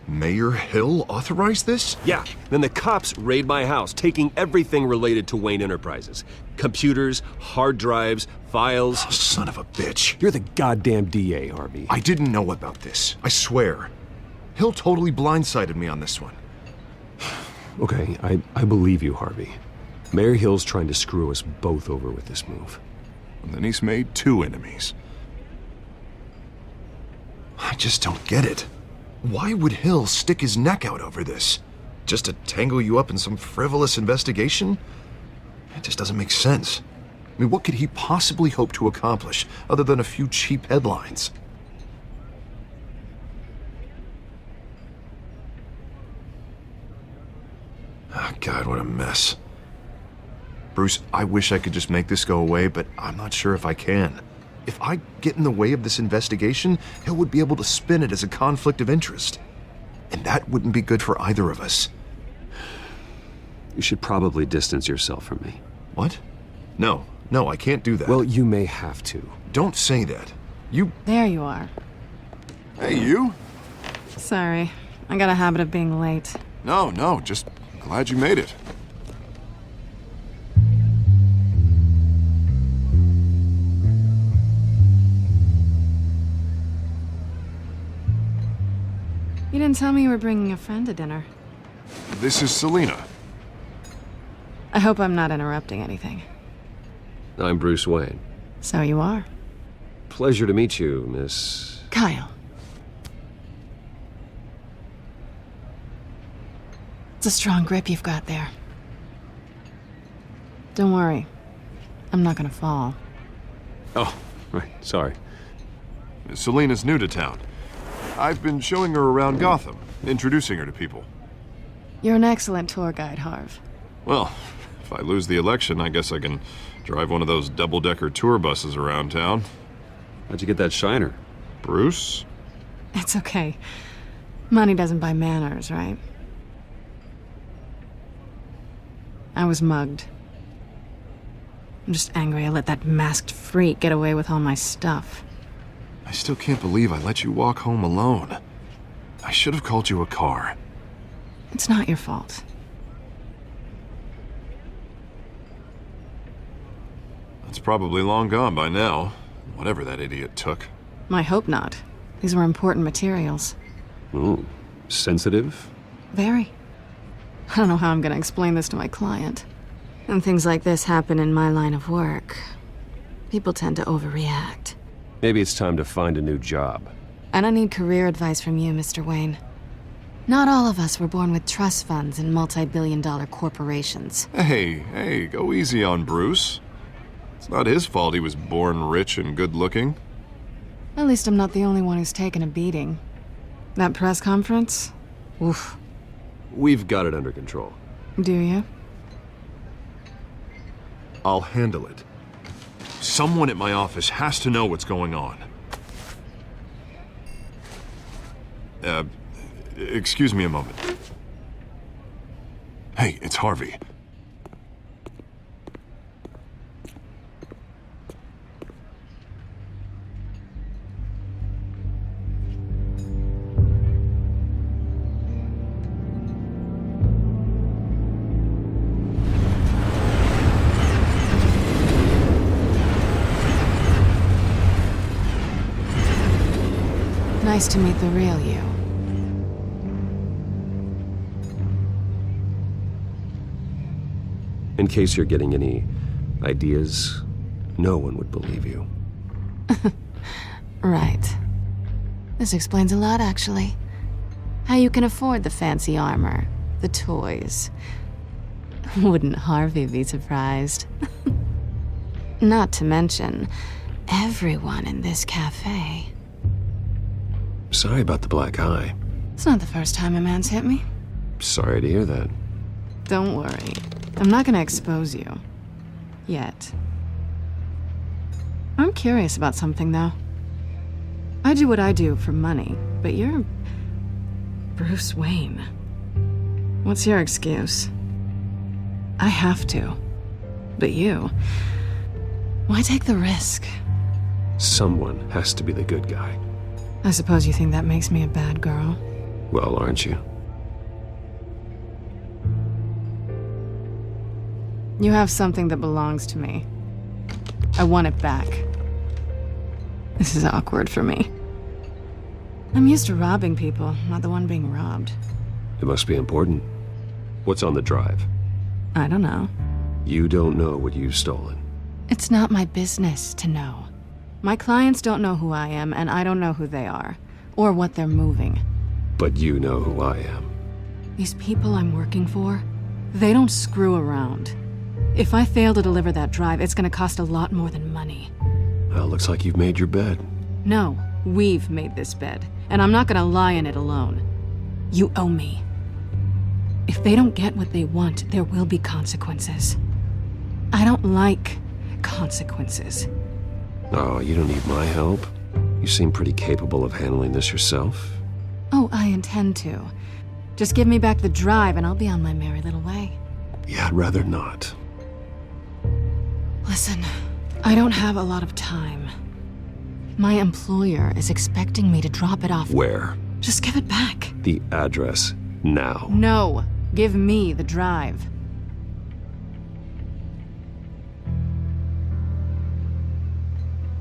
Mayor Hill authorized this? Yeah, then the cops raid my house, taking everything related to Wayne Enterprises. Computers, hard drives, files. Oh, son of a bitch. You're the goddamn DA, Harvey. I didn't know about this, I swear. Hill totally blindsided me on this one. Okay, I believe you, Harvey. Mayor Hill's trying to screw us both over with this move. And then he's made 2 enemies. I just don't get it. Why would Hill stick his neck out over this? Just to tangle you up in some frivolous investigation? It just doesn't make sense. I mean, what could he possibly hope to accomplish other than a few cheap headlines? Oh, God, what a mess. Bruce, I wish I could just make this go away, but I'm not sure if I can. If I get in the way of this investigation, Hill would be able to spin it as a conflict of interest. And that wouldn't be good for either of us. You should probably distance yourself from me. What? No, I can't do that. Well, you may have to. Don't say that. You... There you are. Hey, you? Sorry. I got a habit of being late. No, just glad you made it. You didn't tell me you were bringing a friend to dinner. This is Selina. I hope I'm not interrupting anything. I'm Bruce Wayne. So you are. Pleasure to meet you, Miss... Kyle. It's a strong grip you've got there. Don't worry. I'm not gonna fall. Oh, right, sorry. Selina's new to town. I've been showing her around Gotham, introducing her to people. You're an excellent tour guide, Harv. Well, if I lose the election, I guess I can drive one of those double-decker tour buses around town. How'd you get that shiner? Bruce? It's okay. Money doesn't buy manners, right? I was mugged. I'm just angry I let that masked freak get away with all my stuff. I still can't believe I let you walk home alone. I should have called you a car. It's not your fault. It's probably long gone by now, whatever that idiot took. I hope not. These were important materials. Ooh, sensitive? Very. I don't know how I'm gonna explain this to my client. When things like this happen in my line of work, people tend to overreact. Maybe it's time to find a new job. I don't need career advice from you, Mr. Wayne. Not all of us were born with trust funds and multi-billion-dollar corporations. Hey, go easy on Bruce. It's not his fault he was born rich and good-looking. At least I'm not the only one who's taken a beating. That press conference? Oof. We've got it under control. Do you? I'll handle it. Someone at my office has to know what's going on. Excuse me a moment. Hey, it's Harvey. Nice to meet the real you. In case you're getting any ideas, no one would believe you. Right. This explains a lot, actually. How you can afford the fancy armor, the toys. Wouldn't Harvey be surprised? Not to mention, everyone in this cafe. Sorry about the black eye. It's not the first time a man's hit me. Sorry to hear that. Don't worry. I'm not gonna expose you. Yet. I'm curious about something, though. I do what I do for money, but you're Bruce Wayne. What's your excuse? I have to. But you... why take the risk? Someone has to be the good guy. I suppose you think that makes me a bad girl. Well, aren't you? You have something that belongs to me. I want it back. This is awkward for me. I'm used to robbing people, not the one being robbed. It must be important. What's on the drive? I don't know. You don't know what you've stolen. It's not my business to know. My clients don't know who I am, and I don't know who they are, or what they're moving. But you know who I am. These people I'm working for, they don't screw around. If I fail to deliver that drive, it's gonna cost a lot more than money. Well, looks like you've made your bed. No, we've made this bed, and I'm not gonna lie in it alone. You owe me. If they don't get what they want, there will be consequences. I don't like consequences. Oh, you don't need my help. You seem pretty capable of handling this yourself. Oh, I intend to. Just give me back the drive and I'll be on my merry little way. Yeah, I'd rather not. Listen, I don't have a lot of time. My employer is expecting me to drop it off. Where? Just give it back. The address, now. No, give me the drive.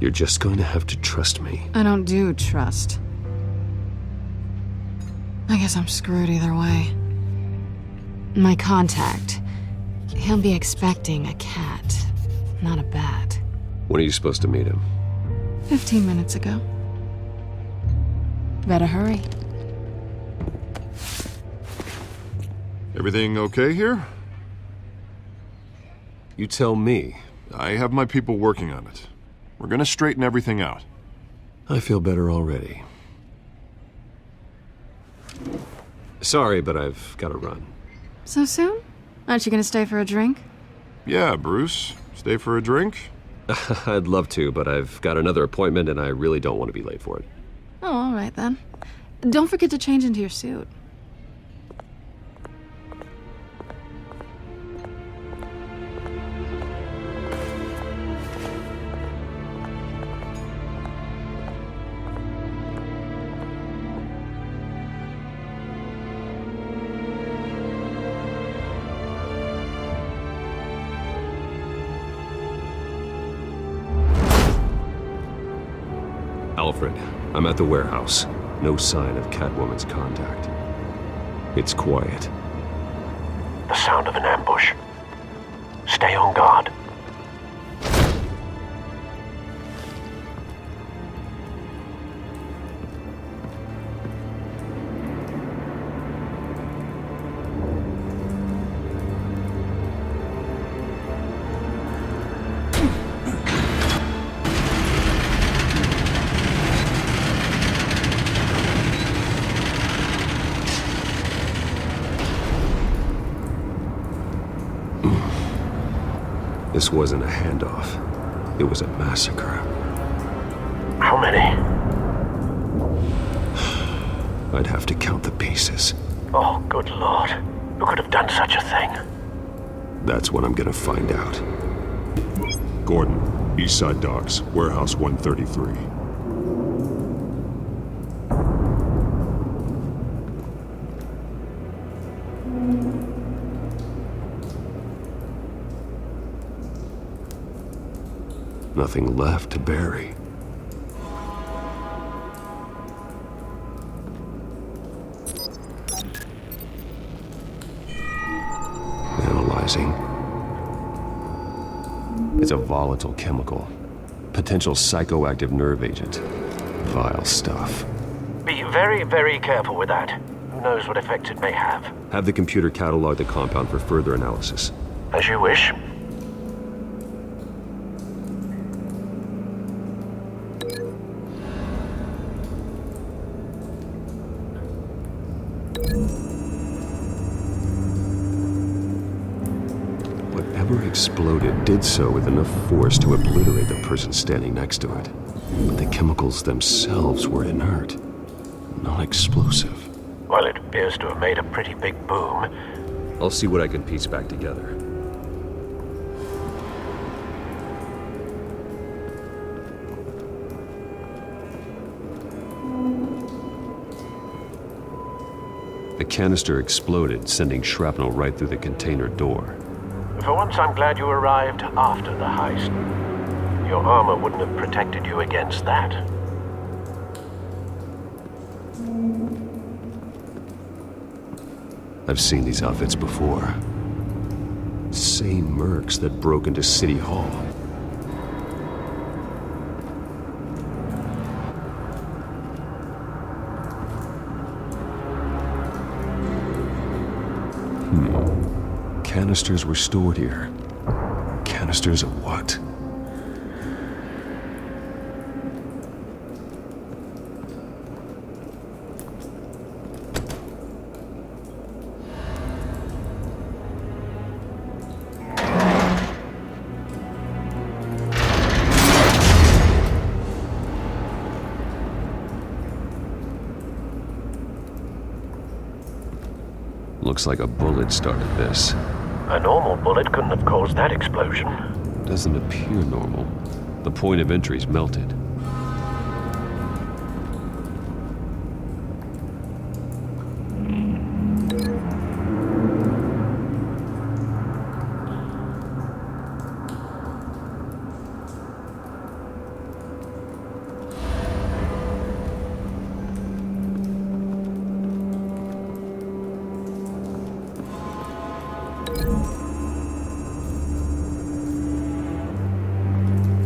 You're just going to have to trust me. I don't do trust. I guess I'm screwed either way. My contact, he'll be expecting a cat, not a bat. When are you supposed to meet him? 15 minutes ago. Better hurry. Everything okay here? You tell me. I have my people working on it. We're gonna straighten everything out. I feel better already. Sorry, but I've got to run. So soon? Aren't you gonna stay for a drink? Yeah, Bruce. Stay for a drink? I'd love to, but I've got another appointment and I really don't want to be late for it. Oh, all right then. Don't forget to change into your suit. Alfred, I'm at the warehouse. No sign of Catwoman's contact. It's quiet. The sound of an ambush. Stay on guard. This wasn't a handoff. It was a massacre. How many? I'd have to count the pieces. Oh, good lord. Who could have done such a thing? That's what I'm gonna find out. Gordon, Eastside Docks, Warehouse 133. Nothing left to bury. Analyzing. It's a volatile chemical. Potential psychoactive nerve agent. Vile stuff. Be very, very careful with that. Who knows what effects it may have. Have the computer catalog the compound for further analysis. As you wish. Whatever exploded did so with enough force to obliterate the person standing next to it. But the chemicals themselves were inert, not explosive. Well, it appears to have made a pretty big boom. I'll see what I can piece back together. The canister exploded, sending shrapnel right through the container door. For once, I'm glad you arrived after the heist. Your armor wouldn't have protected you against that. I've seen these outfits before. Same mercs that broke into City Hall. Canisters were stored here. Canisters of what? Looks like a bullet started this. A normal bullet couldn't have caused that explosion. Doesn't appear normal. The point of entry's melted.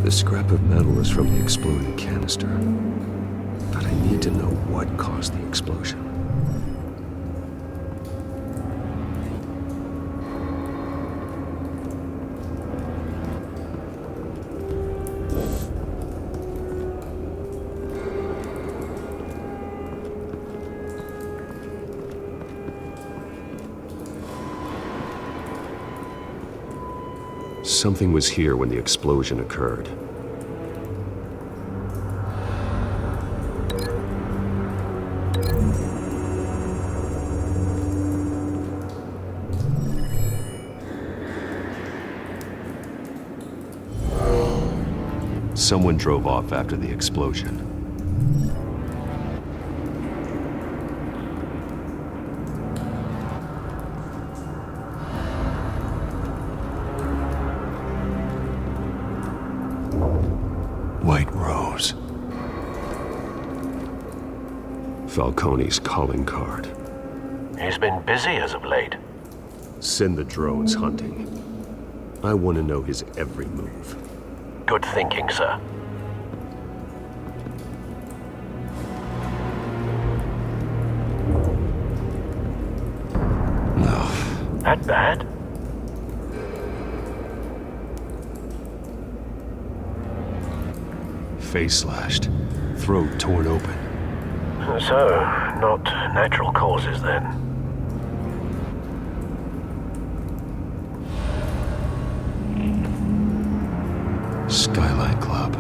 The scrap of metal is from the exploded canister. But I need to know what caused the explosion. something was here when the explosion occurred. Someone drove off after the explosion. White Rose. Falcone's calling card. He's been busy as of late. Send the drones hunting. I want to know his every move. Good thinking, sir. No. That bad? Face slashed, throat torn open. So, not natural causes then. Skyline Club.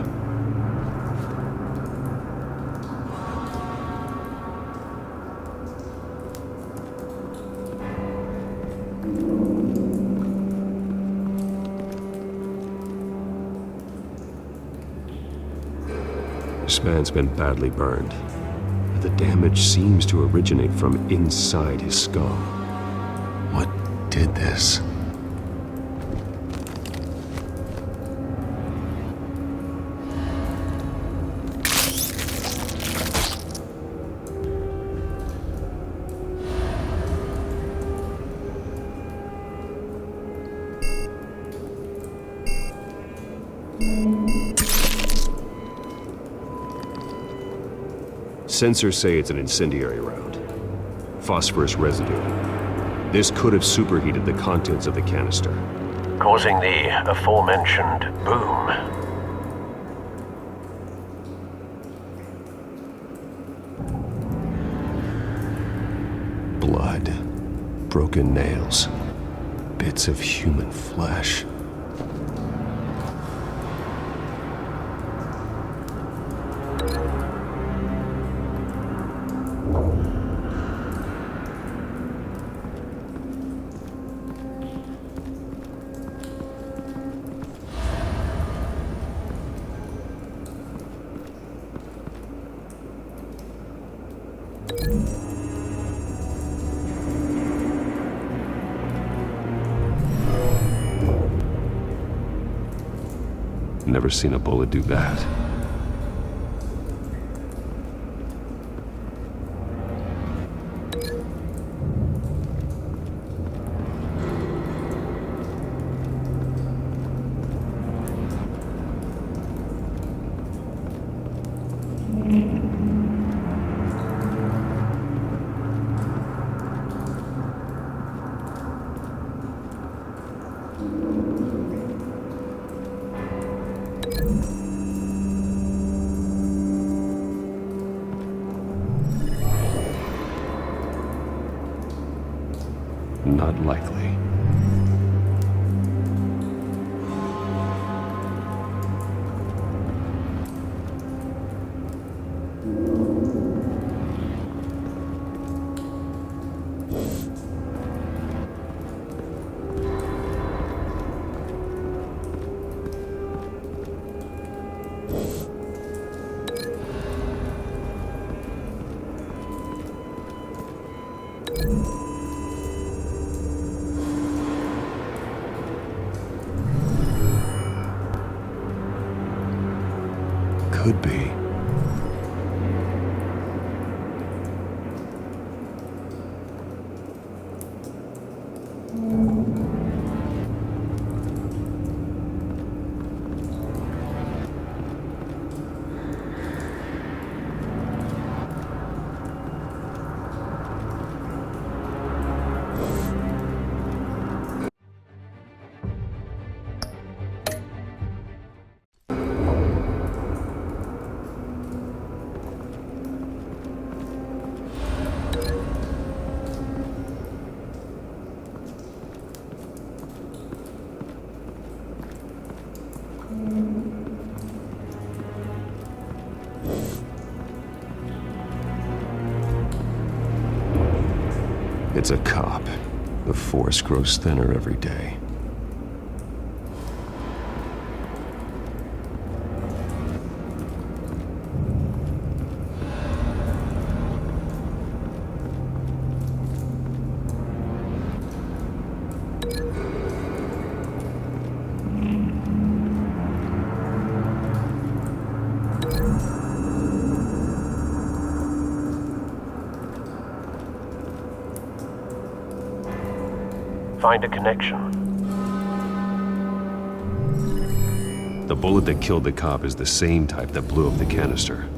This man's been badly burned. The damage seems to originate from inside his skull. What did this? Sensors say it's an incendiary round. Phosphorus residue. This could have superheated the contents of the canister, Causing the aforementioned boom. Blood, broken nails, bits of human flesh. Never seen a bullet do that. Not likely. Could be. It's a cop. The force grows thinner every day. Find a connection. The bullet that killed the cop is the same type that blew up the canister.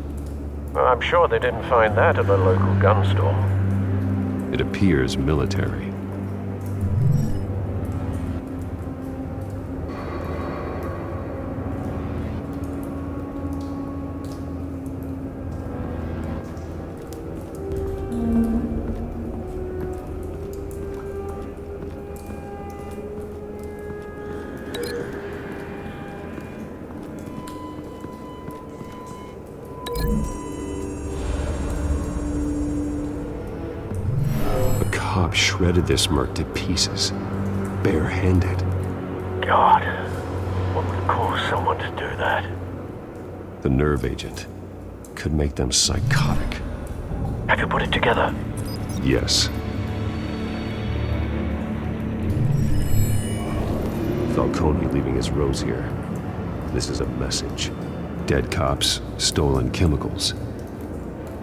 Well, I'm sure they didn't find that at the local gun store. It appears military. Shredded this merc to pieces, barehanded. God, what would cause someone to do that? The nerve agent could make them psychotic. Have you put it together? Yes. Falcone leaving his rose here. This is a message. Dead cops, stolen chemicals.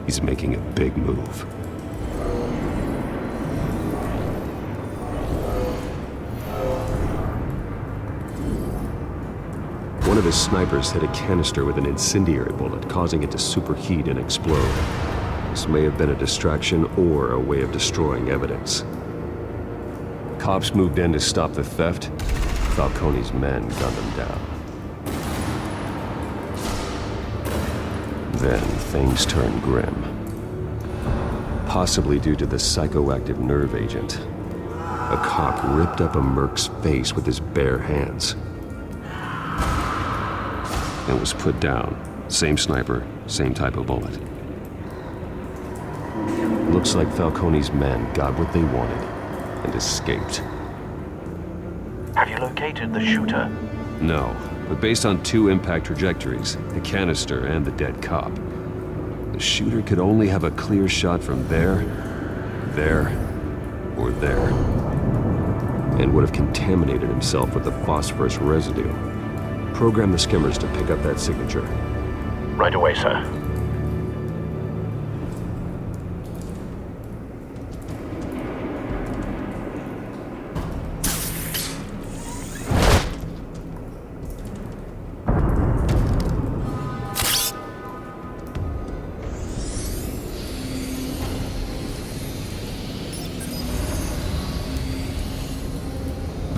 He's making a big move. One of his snipers hit a canister with an incendiary bullet, causing it to superheat and explode. This may have been a distraction or a way of destroying evidence. Cops moved in to stop the theft. Falcone's men gunned them down. Then things turned grim. Possibly due to the psychoactive nerve agent. A cop ripped up a merc's face with his bare hands. And was put down. Same sniper, same type of bullet. Looks like Falcone's men got what they wanted and escaped. Have you located the shooter? No, but based on two impact trajectories, the canister and the dead cop, the shooter could only have a clear shot from there, or there, and would have contaminated himself with the phosphorus residue. Program the skimmers to pick up that signature. Right away, sir.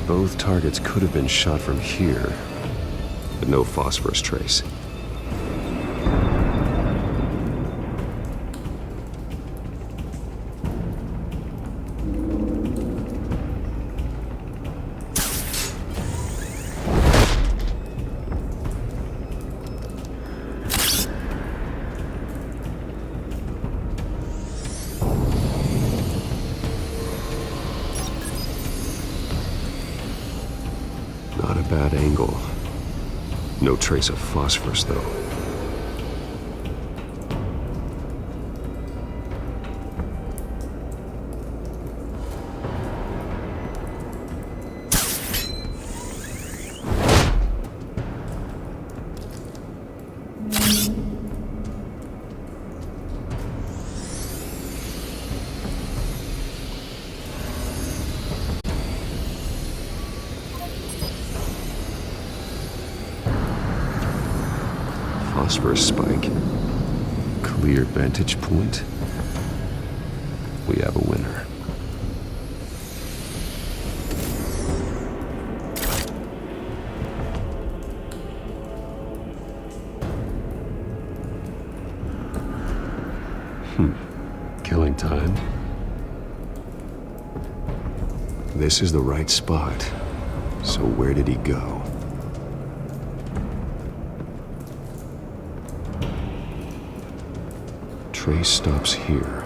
Both targets could have been shot from here, but no phosphorus trace. Not a bad angle. No trace of phosphorus, though. Phosphorus spike. Clear vantage point. We have a winner. Killing time. This is the right spot. So where did he go? Trace stops here.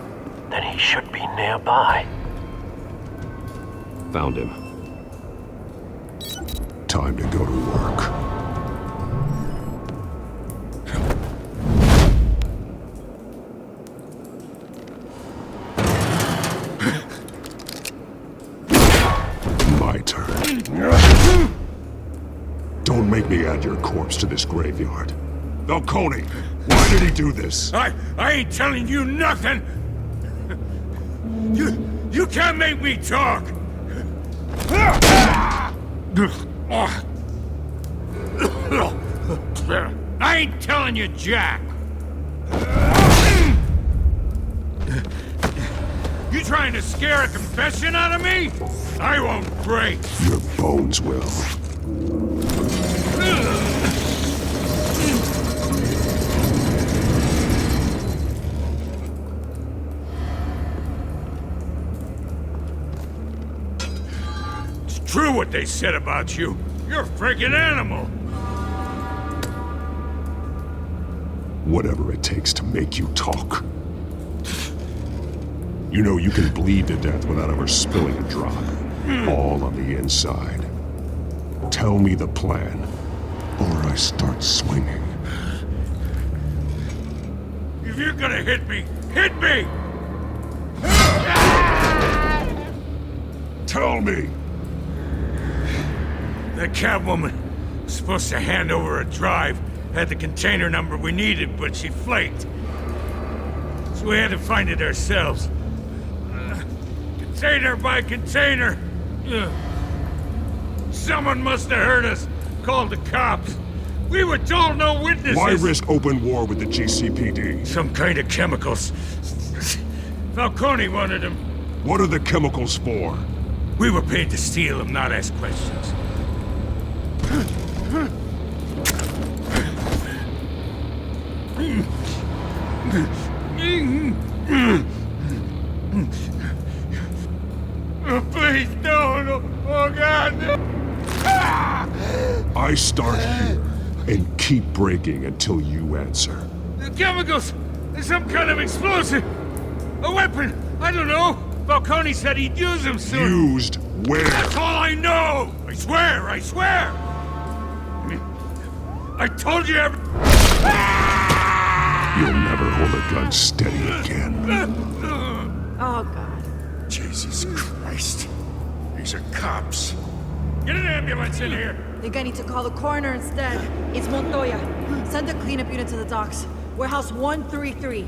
Then he should be nearby. Found him. Time to go to work. My turn. Don't make me add your corpse to this graveyard. Falcone, why did he do this? I ain't telling you nothing! You can't make me talk! I ain't telling you jack! You trying to scare a confession out of me? I won't break! Your bones will. It's true what they said about you. You're a freaking animal! Whatever it takes to make you talk. You know you can bleed to death without ever spilling a drop. All on the inside. Tell me the plan, or I start swinging. If you're gonna hit me, hit me! Tell me! That Catwoman was supposed to hand over a drive, had the container number we needed, but she flaked. So we had to find it ourselves. Container by container. Someone must have heard us, called the cops. We were told no witnesses. Why risk open war with the GCPD? Some kind of chemicals. Falcone wanted them. What are the chemicals for? We were paid to steal them, not ask questions. Oh, please, no. Oh, God, no. I start here and keep breaking until you answer. The chemicals! There's some kind of explosive! A weapon! I don't know! Falcone said he'd use them soon! Used where? That's all I know! I swear! I told you every... You'll never hold a gun steady again. Oh, God. Jesus Christ. These are cops. Get an ambulance in here! Think I need to call the coroner instead. It's Montoya. Send a cleanup unit to the docks. Warehouse 133.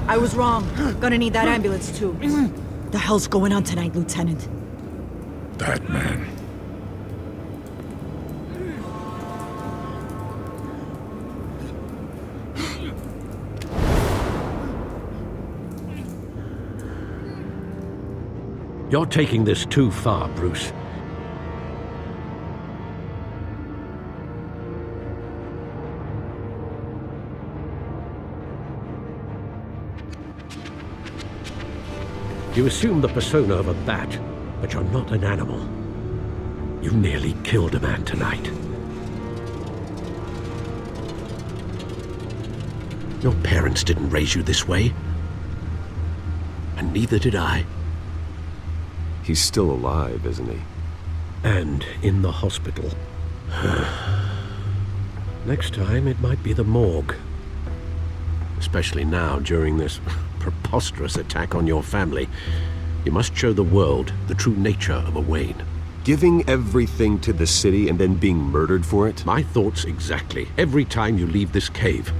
I was wrong. Gonna need that ambulance too. The hell's going on tonight, Lieutenant? Batman. You're taking this too far, Bruce. You assume the persona of a bat, but you're not an animal. You nearly killed a man tonight. Your parents didn't raise you this way. And neither did I. He's still alive, isn't he? And in the hospital. Next time, it might be the morgue. Especially now, during this preposterous attack on your family. You must show the world the true nature of a Wayne. Giving everything to the city and then being murdered for it? My thoughts exactly. Every time you leave this cave.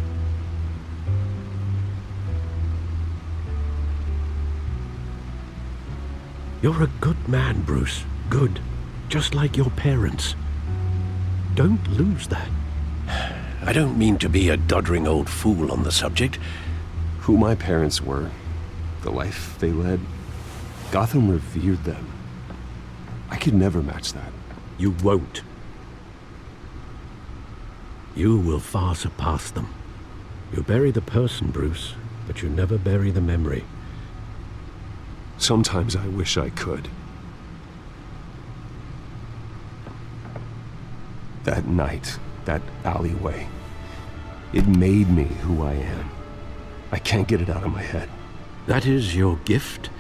You're a good man, Bruce. Good. Just like your parents. Don't lose that. I don't mean to be a doddering old fool on the subject. Who my parents were, the life they led, Gotham revered them. I could never match that. You won't. You will far surpass them. You bury the person, Bruce, but you never bury the memory. Sometimes I wish I could. That night, that alleyway, It made me who I am. I can't get it out of my head. That is your gift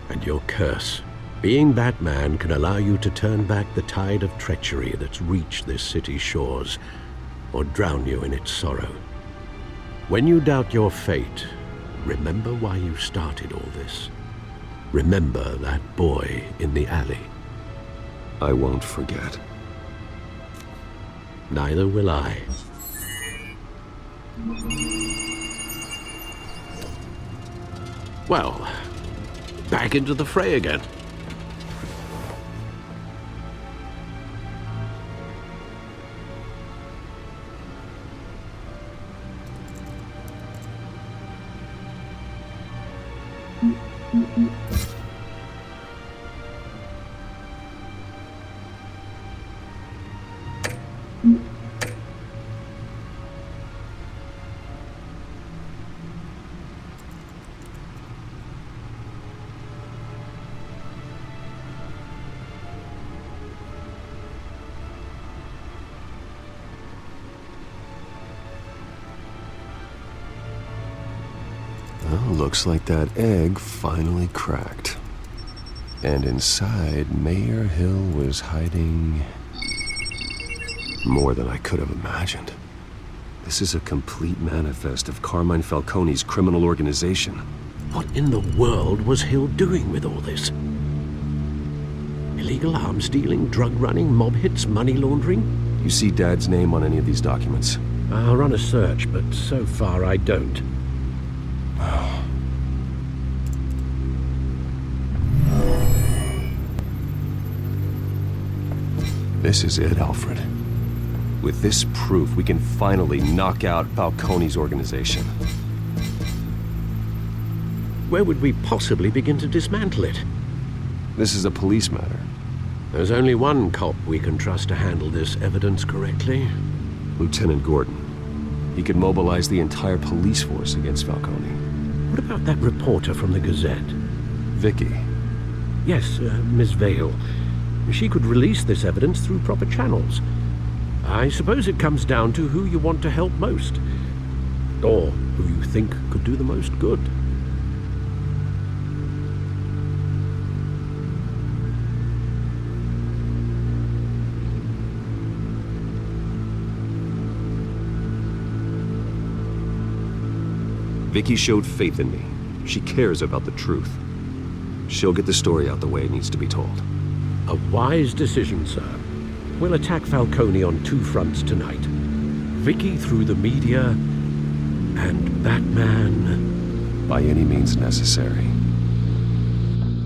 and your curse. Being Batman can allow you to turn back the tide of treachery that's reached this city's shores, or drown you in its sorrow. When you doubt your fate, remember why you started all this. Remember that boy in the alley. I won't forget. Neither will I. Well, back into the fray again. Looks like that egg finally cracked. And inside, Mayor Hill was hiding more than I could have imagined. This is a complete manifest of Carmine Falcone's criminal organization. What in the world was Hill doing with all this? Illegal arms dealing, drug running, mob hits, money laundering? You see Dad's name on any of these documents? I'll run a search, but so far I don't. This is it, Alfred. With this proof, we can finally knock out Falcone's organization. Where would we possibly begin to dismantle it? This is a police matter. There's only one cop we can trust to handle this evidence correctly. Lieutenant Gordon. He could mobilize the entire police force against Falcone. What about that reporter from the Gazette? Vicky. Yes, Miss Vale. She could release this evidence through proper channels. I suppose it comes down to who you want to help most. Or who you think could do the most good. Vicky showed faith in me. She cares about the truth. She'll get the story out the way it needs to be told. A wise decision, sir. We'll attack Falcone on two fronts tonight. Vicky through the media, and Batman... by any means necessary.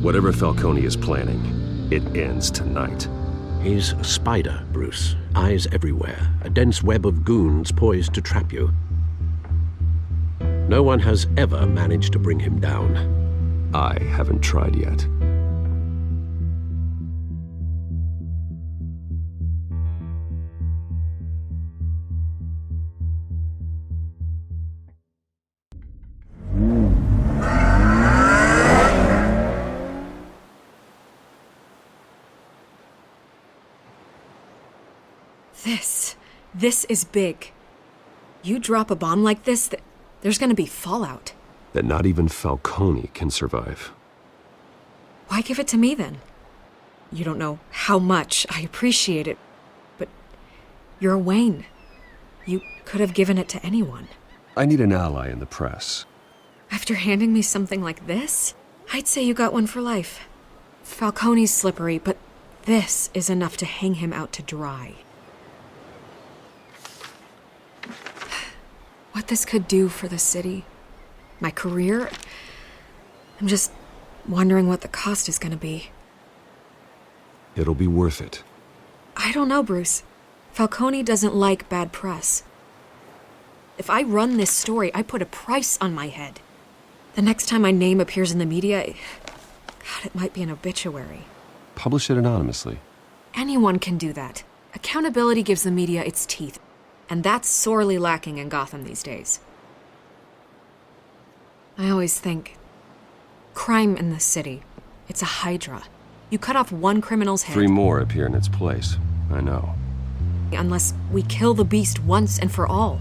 Whatever Falcone is planning, it ends tonight. He's a spider, Bruce. Eyes everywhere. A dense web of goons poised to trap you. No one has ever managed to bring him down. I haven't tried yet. This is big. You drop a bomb like this, there's gonna be fallout. That not even Falcone can survive. Why give it to me then? You don't know how much I appreciate it, but you're Wayne. You could have given it to anyone. I need an ally in the press. After handing me something like this, I'd say you got one for life. Falcone's slippery, but this is enough to hang him out to dry. What this could do for the city, my career, I'm just wondering what the cost is gonna be. It'll be worth it. I don't know, Bruce. Falcone doesn't like bad press. If I run this story, I put a price on my head. The next time my name appears in the media, God, it might be an obituary. Publish it anonymously. Anyone can do that. Accountability gives the media its teeth. And that's sorely lacking in Gotham these days. I always think, crime in this city, it's a hydra. You cut off one criminal's head... 3 more appear in its place. I know. Unless we kill the beast once and for all.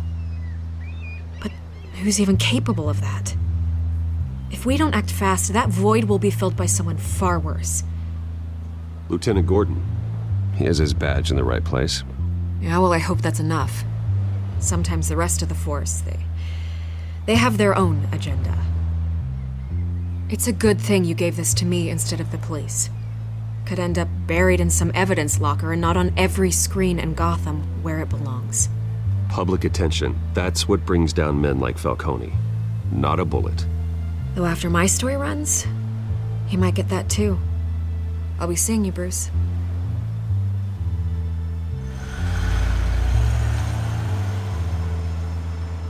Who's even capable of that? If we don't act fast, that void will be filled by someone far worse. Lieutenant Gordon. He has his badge in the right place. Yeah, well, I hope that's enough. Sometimes the rest of the Force, they have their own agenda. It's a good thing you gave this to me instead of the police. Could end up buried in some evidence locker and not on every screen in Gotham where it belongs. Public attention. That's what brings down men like Falcone. Not a bullet. Though after my story runs, he might get that too. I'll be seeing you, Bruce.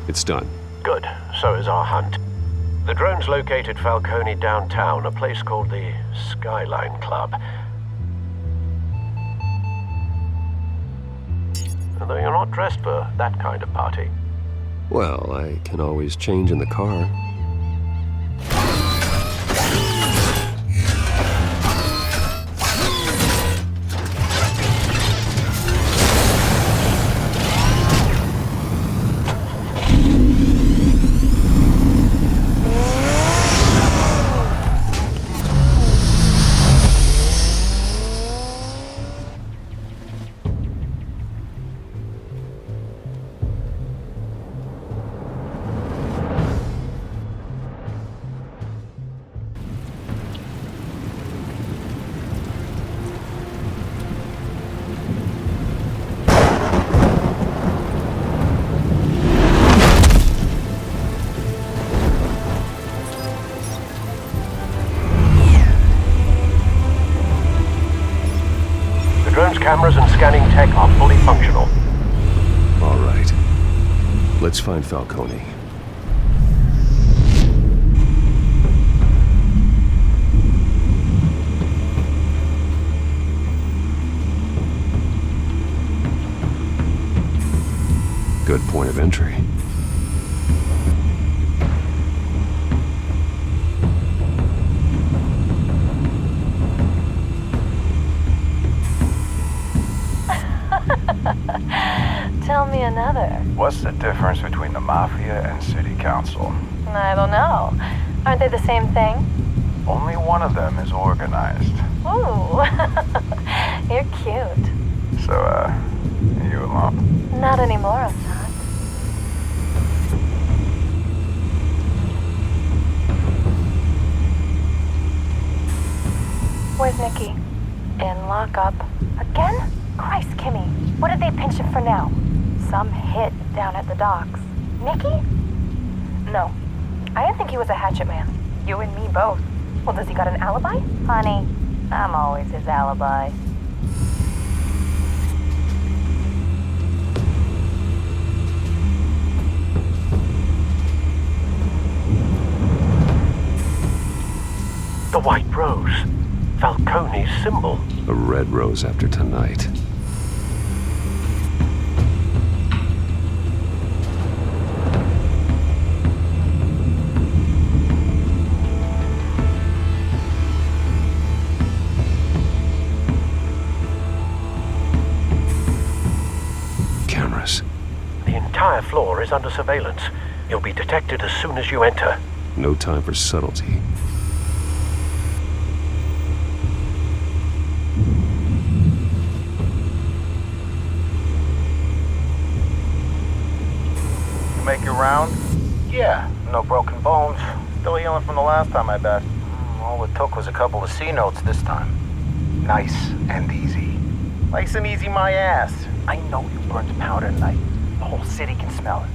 It's done. Good. So is our hunt. The drones located Falcone downtown, a place called the Skyline Club. Although you're not dressed for that kind of party. Well, I can always change in the car. Cameras and scanning tech are fully functional. All right. Let's find Falcone. Good point of entry. Tell me another. What's the difference between the Mafia and City Council? I don't know. Aren't they the same thing? Only one of them is organized. Ooh, you're cute. So, you alone? Not anymore, I'm not. Where's Nikki? In lockup. Again? Christ, Kimmy. What did they pinch him for now? Some hit down at the docks. Nikki? No. I didn't think he was a hatchet man. You and me both. Well, does he got an alibi? Honey, I'm always his alibi. The white rose. Falcone's symbol. A red rose after tonight. Cameras. The entire floor is under surveillance. You'll be detected as soon as you enter. No time for subtlety. Make your round? Yeah, no broken bones. Still healing from the last time, I bet. All it took was a couple of C notes this time. Nice and easy. Nice and easy, my ass. I know you burned powder tonight. The whole city can smell it.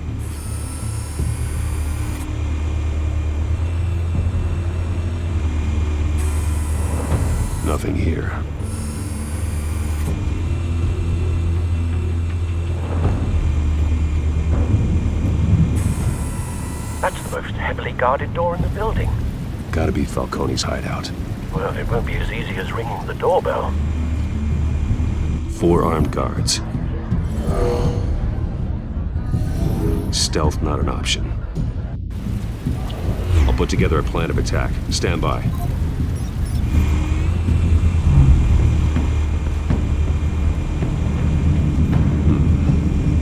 Nothing here. That's the most heavily guarded door in the building. Gotta be Falcone's hideout. Well, it won't be as easy as ringing the doorbell. 4 armed guards. Stealth not an option. I'll put together a plan of attack. Stand by.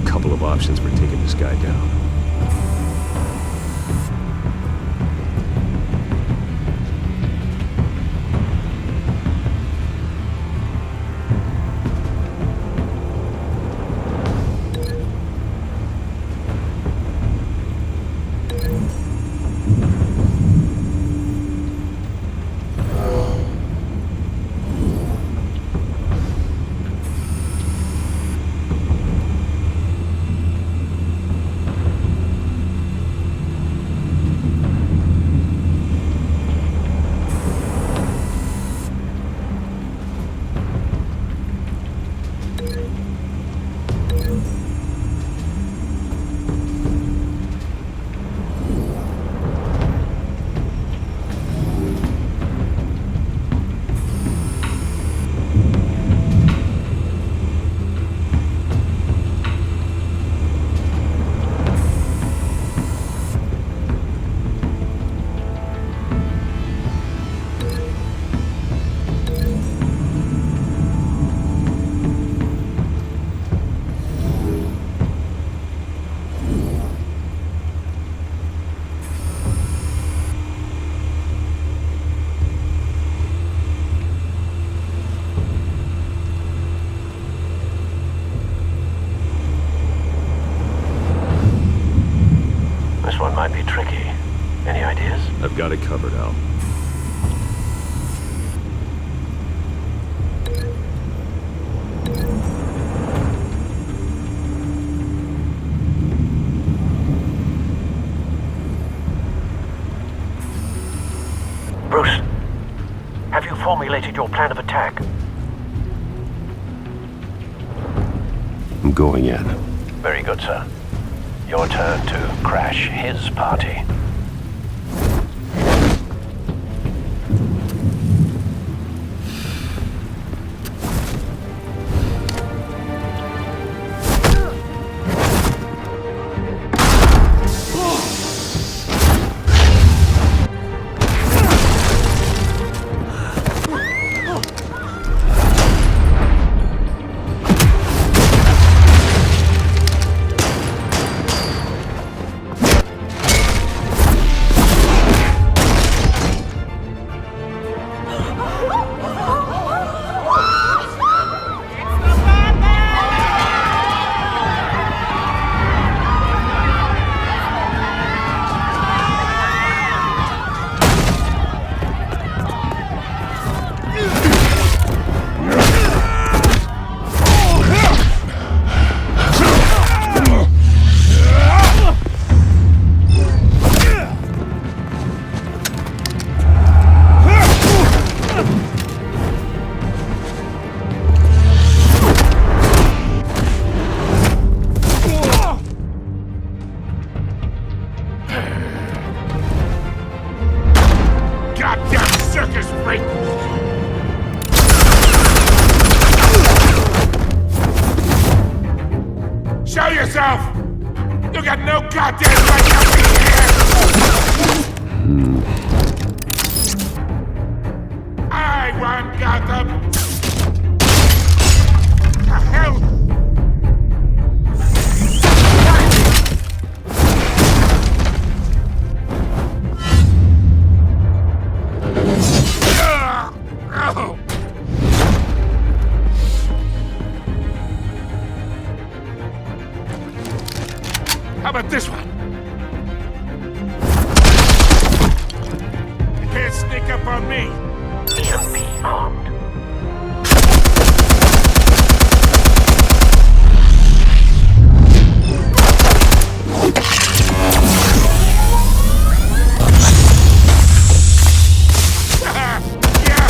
Couple of options for taking this guy down. formulated your plan of attack? I'm going in. Very good, sir. Your turn to crash his party. Show yourself! You got no goddamn right to be here! I want Gotham! The hell? How about this one? You can't sneak up on me. EMP armed. Yeah.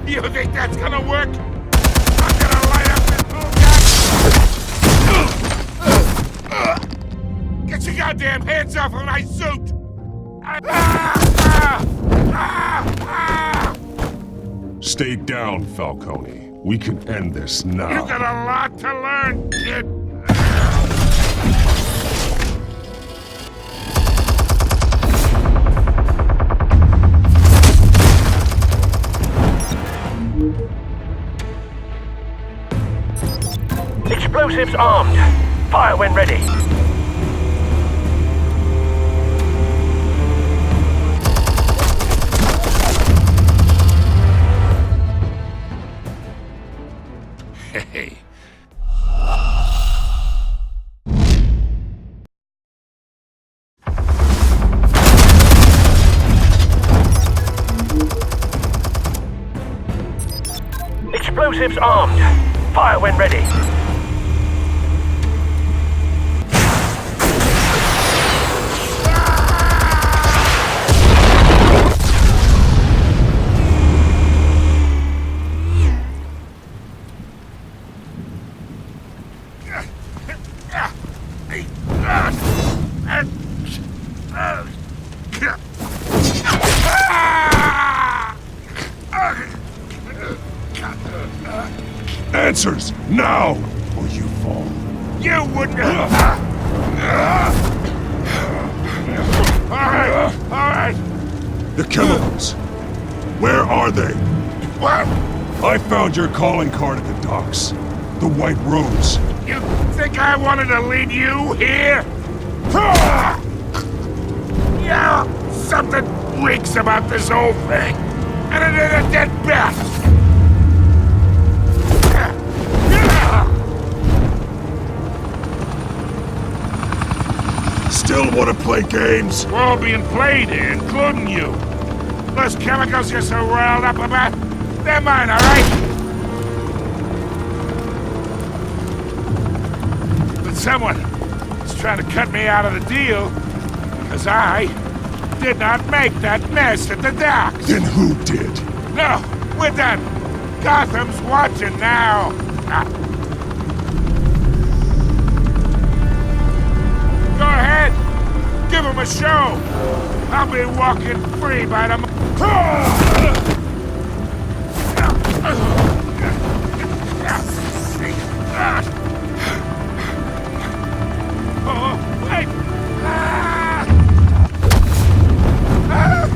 You think that's gonna work? I'm gonna light up this bullshit. Get your goddamn hands off of my suit! Stay down, Falcone. We can end this now. You got a lot to learn, kid. Explosives armed. Fire when ready. Hey. Explosives armed. Fire when ready. Answers, now, or you fall. You wouldn't. All right. The chemicals. Where are they? What? I found your calling card at the docks. The White Rose. You think I wanted to lead you here? Yeah, something reeks about this whole thing. And it is a dead bat. Still want to play games? We're all being played here, including you. Those chemicals you're so riled up about, they're mine, all right? But someone is trying to cut me out of the deal because I did not make that mess at the docks. Then who did? No, we're done. Gotham's watching now. Go ahead. Give him a show. I'll be walking free by the... Oh, wait!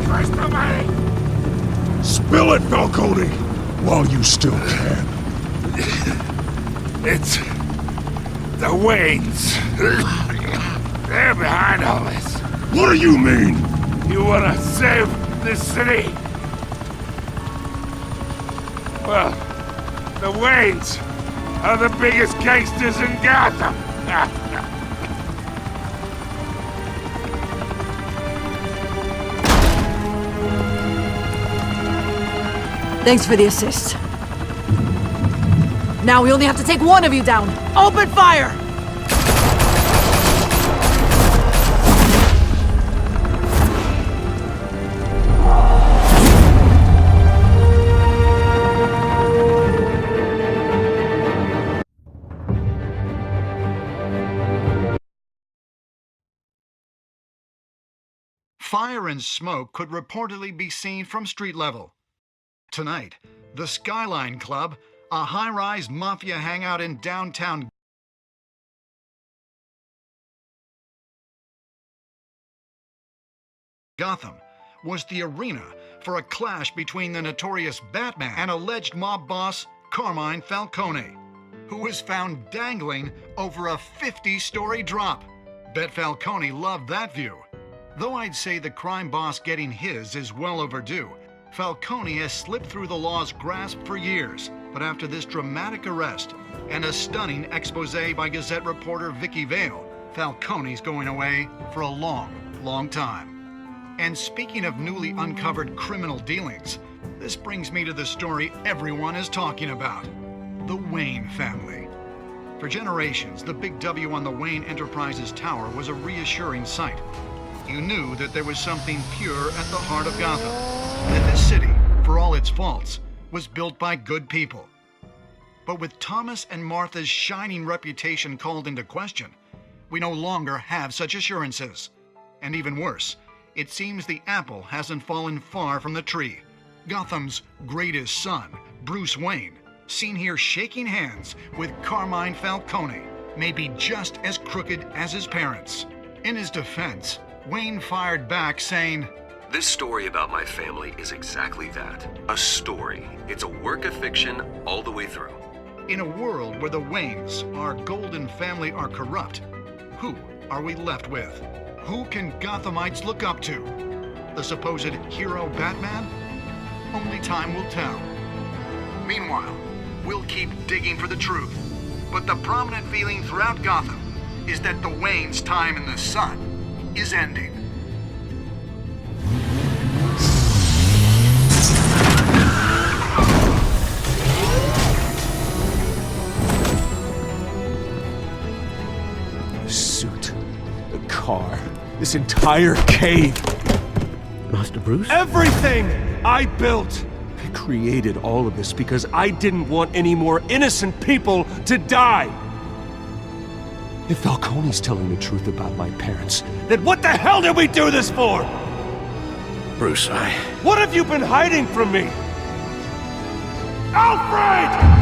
Christ almighty! Spill it, Falcone, while you still can. It's... the Waynes. They're behind all this. What do you mean? You wanna save this city? Well, the Waynes are the biggest gangsters in Gotham. Thanks for the assist. Now we only have to take one of you down. Open fire! Fire and smoke could reportedly be seen from street level. Tonight, the Skyline Club, a high-rise mafia hangout in downtown Gotham, was the arena for a clash between the notorious Batman and alleged mob boss Carmine Falcone, who was found dangling over a 50-story drop. Bet Falcone loved that view. Though I'd say the crime boss getting his is well overdue, Falcone has slipped through the law's grasp for years. But after this dramatic arrest and a stunning expose by Gazette reporter Vicky Vale, Falcone's going away for a long, long time. And speaking of newly uncovered criminal dealings, this brings me to the story everyone is talking about: the Wayne family. For generations, the big W on the Wayne Enterprises Tower was a reassuring sight. You knew that there was something pure at the heart of Gotham, that this city, for all its faults, was built by good people. But with Thomas and Martha's shining reputation called into question, we no longer have such assurances. And even worse, it seems the apple hasn't fallen far from the tree. Gotham's greatest son, Bruce Wayne, seen here shaking hands with Carmine Falcone, may be just as crooked as his parents. In his defense, Wayne fired back saying, "This story about my family is exactly that. A story. It's a work of fiction all the way through." In a world where the Waynes, our golden family, are corrupt, who are we left with? Who can Gothamites look up to? The supposed hero Batman? Only time will tell. Meanwhile, we'll keep digging for the truth. But the prominent feeling throughout Gotham is that the Waynes' time in the sun is ending. The suit, the car, this entire cave. Master Bruce? Everything I built! I created all of this because I didn't want any more innocent people to die! If Falcone's telling the truth about my parents, then what the hell did we do this for? Bruce, What have you been hiding from me? Alfred!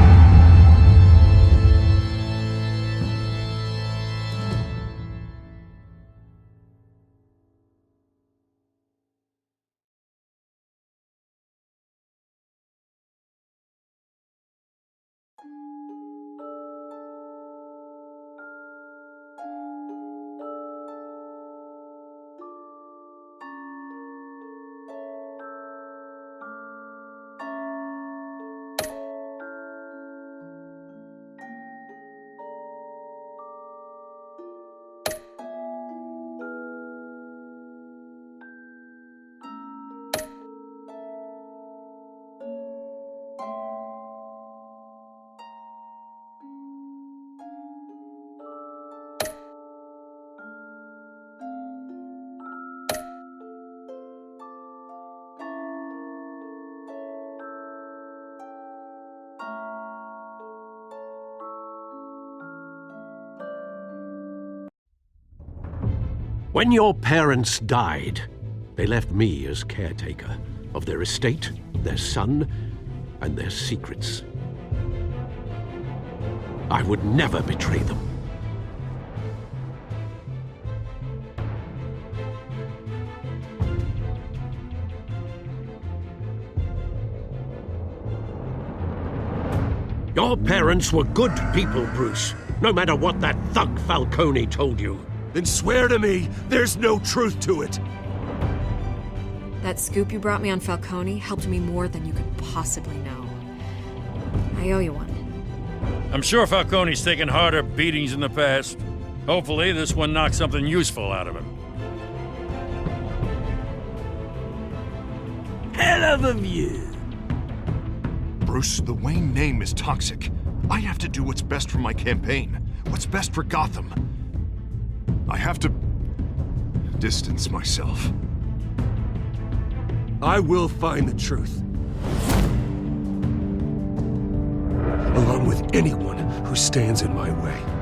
When your parents died, they left me as caretaker of their estate, their son, and their secrets. I would never betray them. Your parents were good people, Bruce, no matter what that thug Falcone told you. Then swear to me there's no truth to it. That scoop you brought me on Falcone helped me more than you could possibly know. I owe you one. I'm sure Falcone's taken harder beatings in the past. Hopefully, this one knocks something useful out of him. Hell of a view. Bruce, the Wayne name is toxic. I have to do what's best for my campaign. What's best for Gotham. I have to distance myself. I will find the truth. Along with anyone who stands in my way.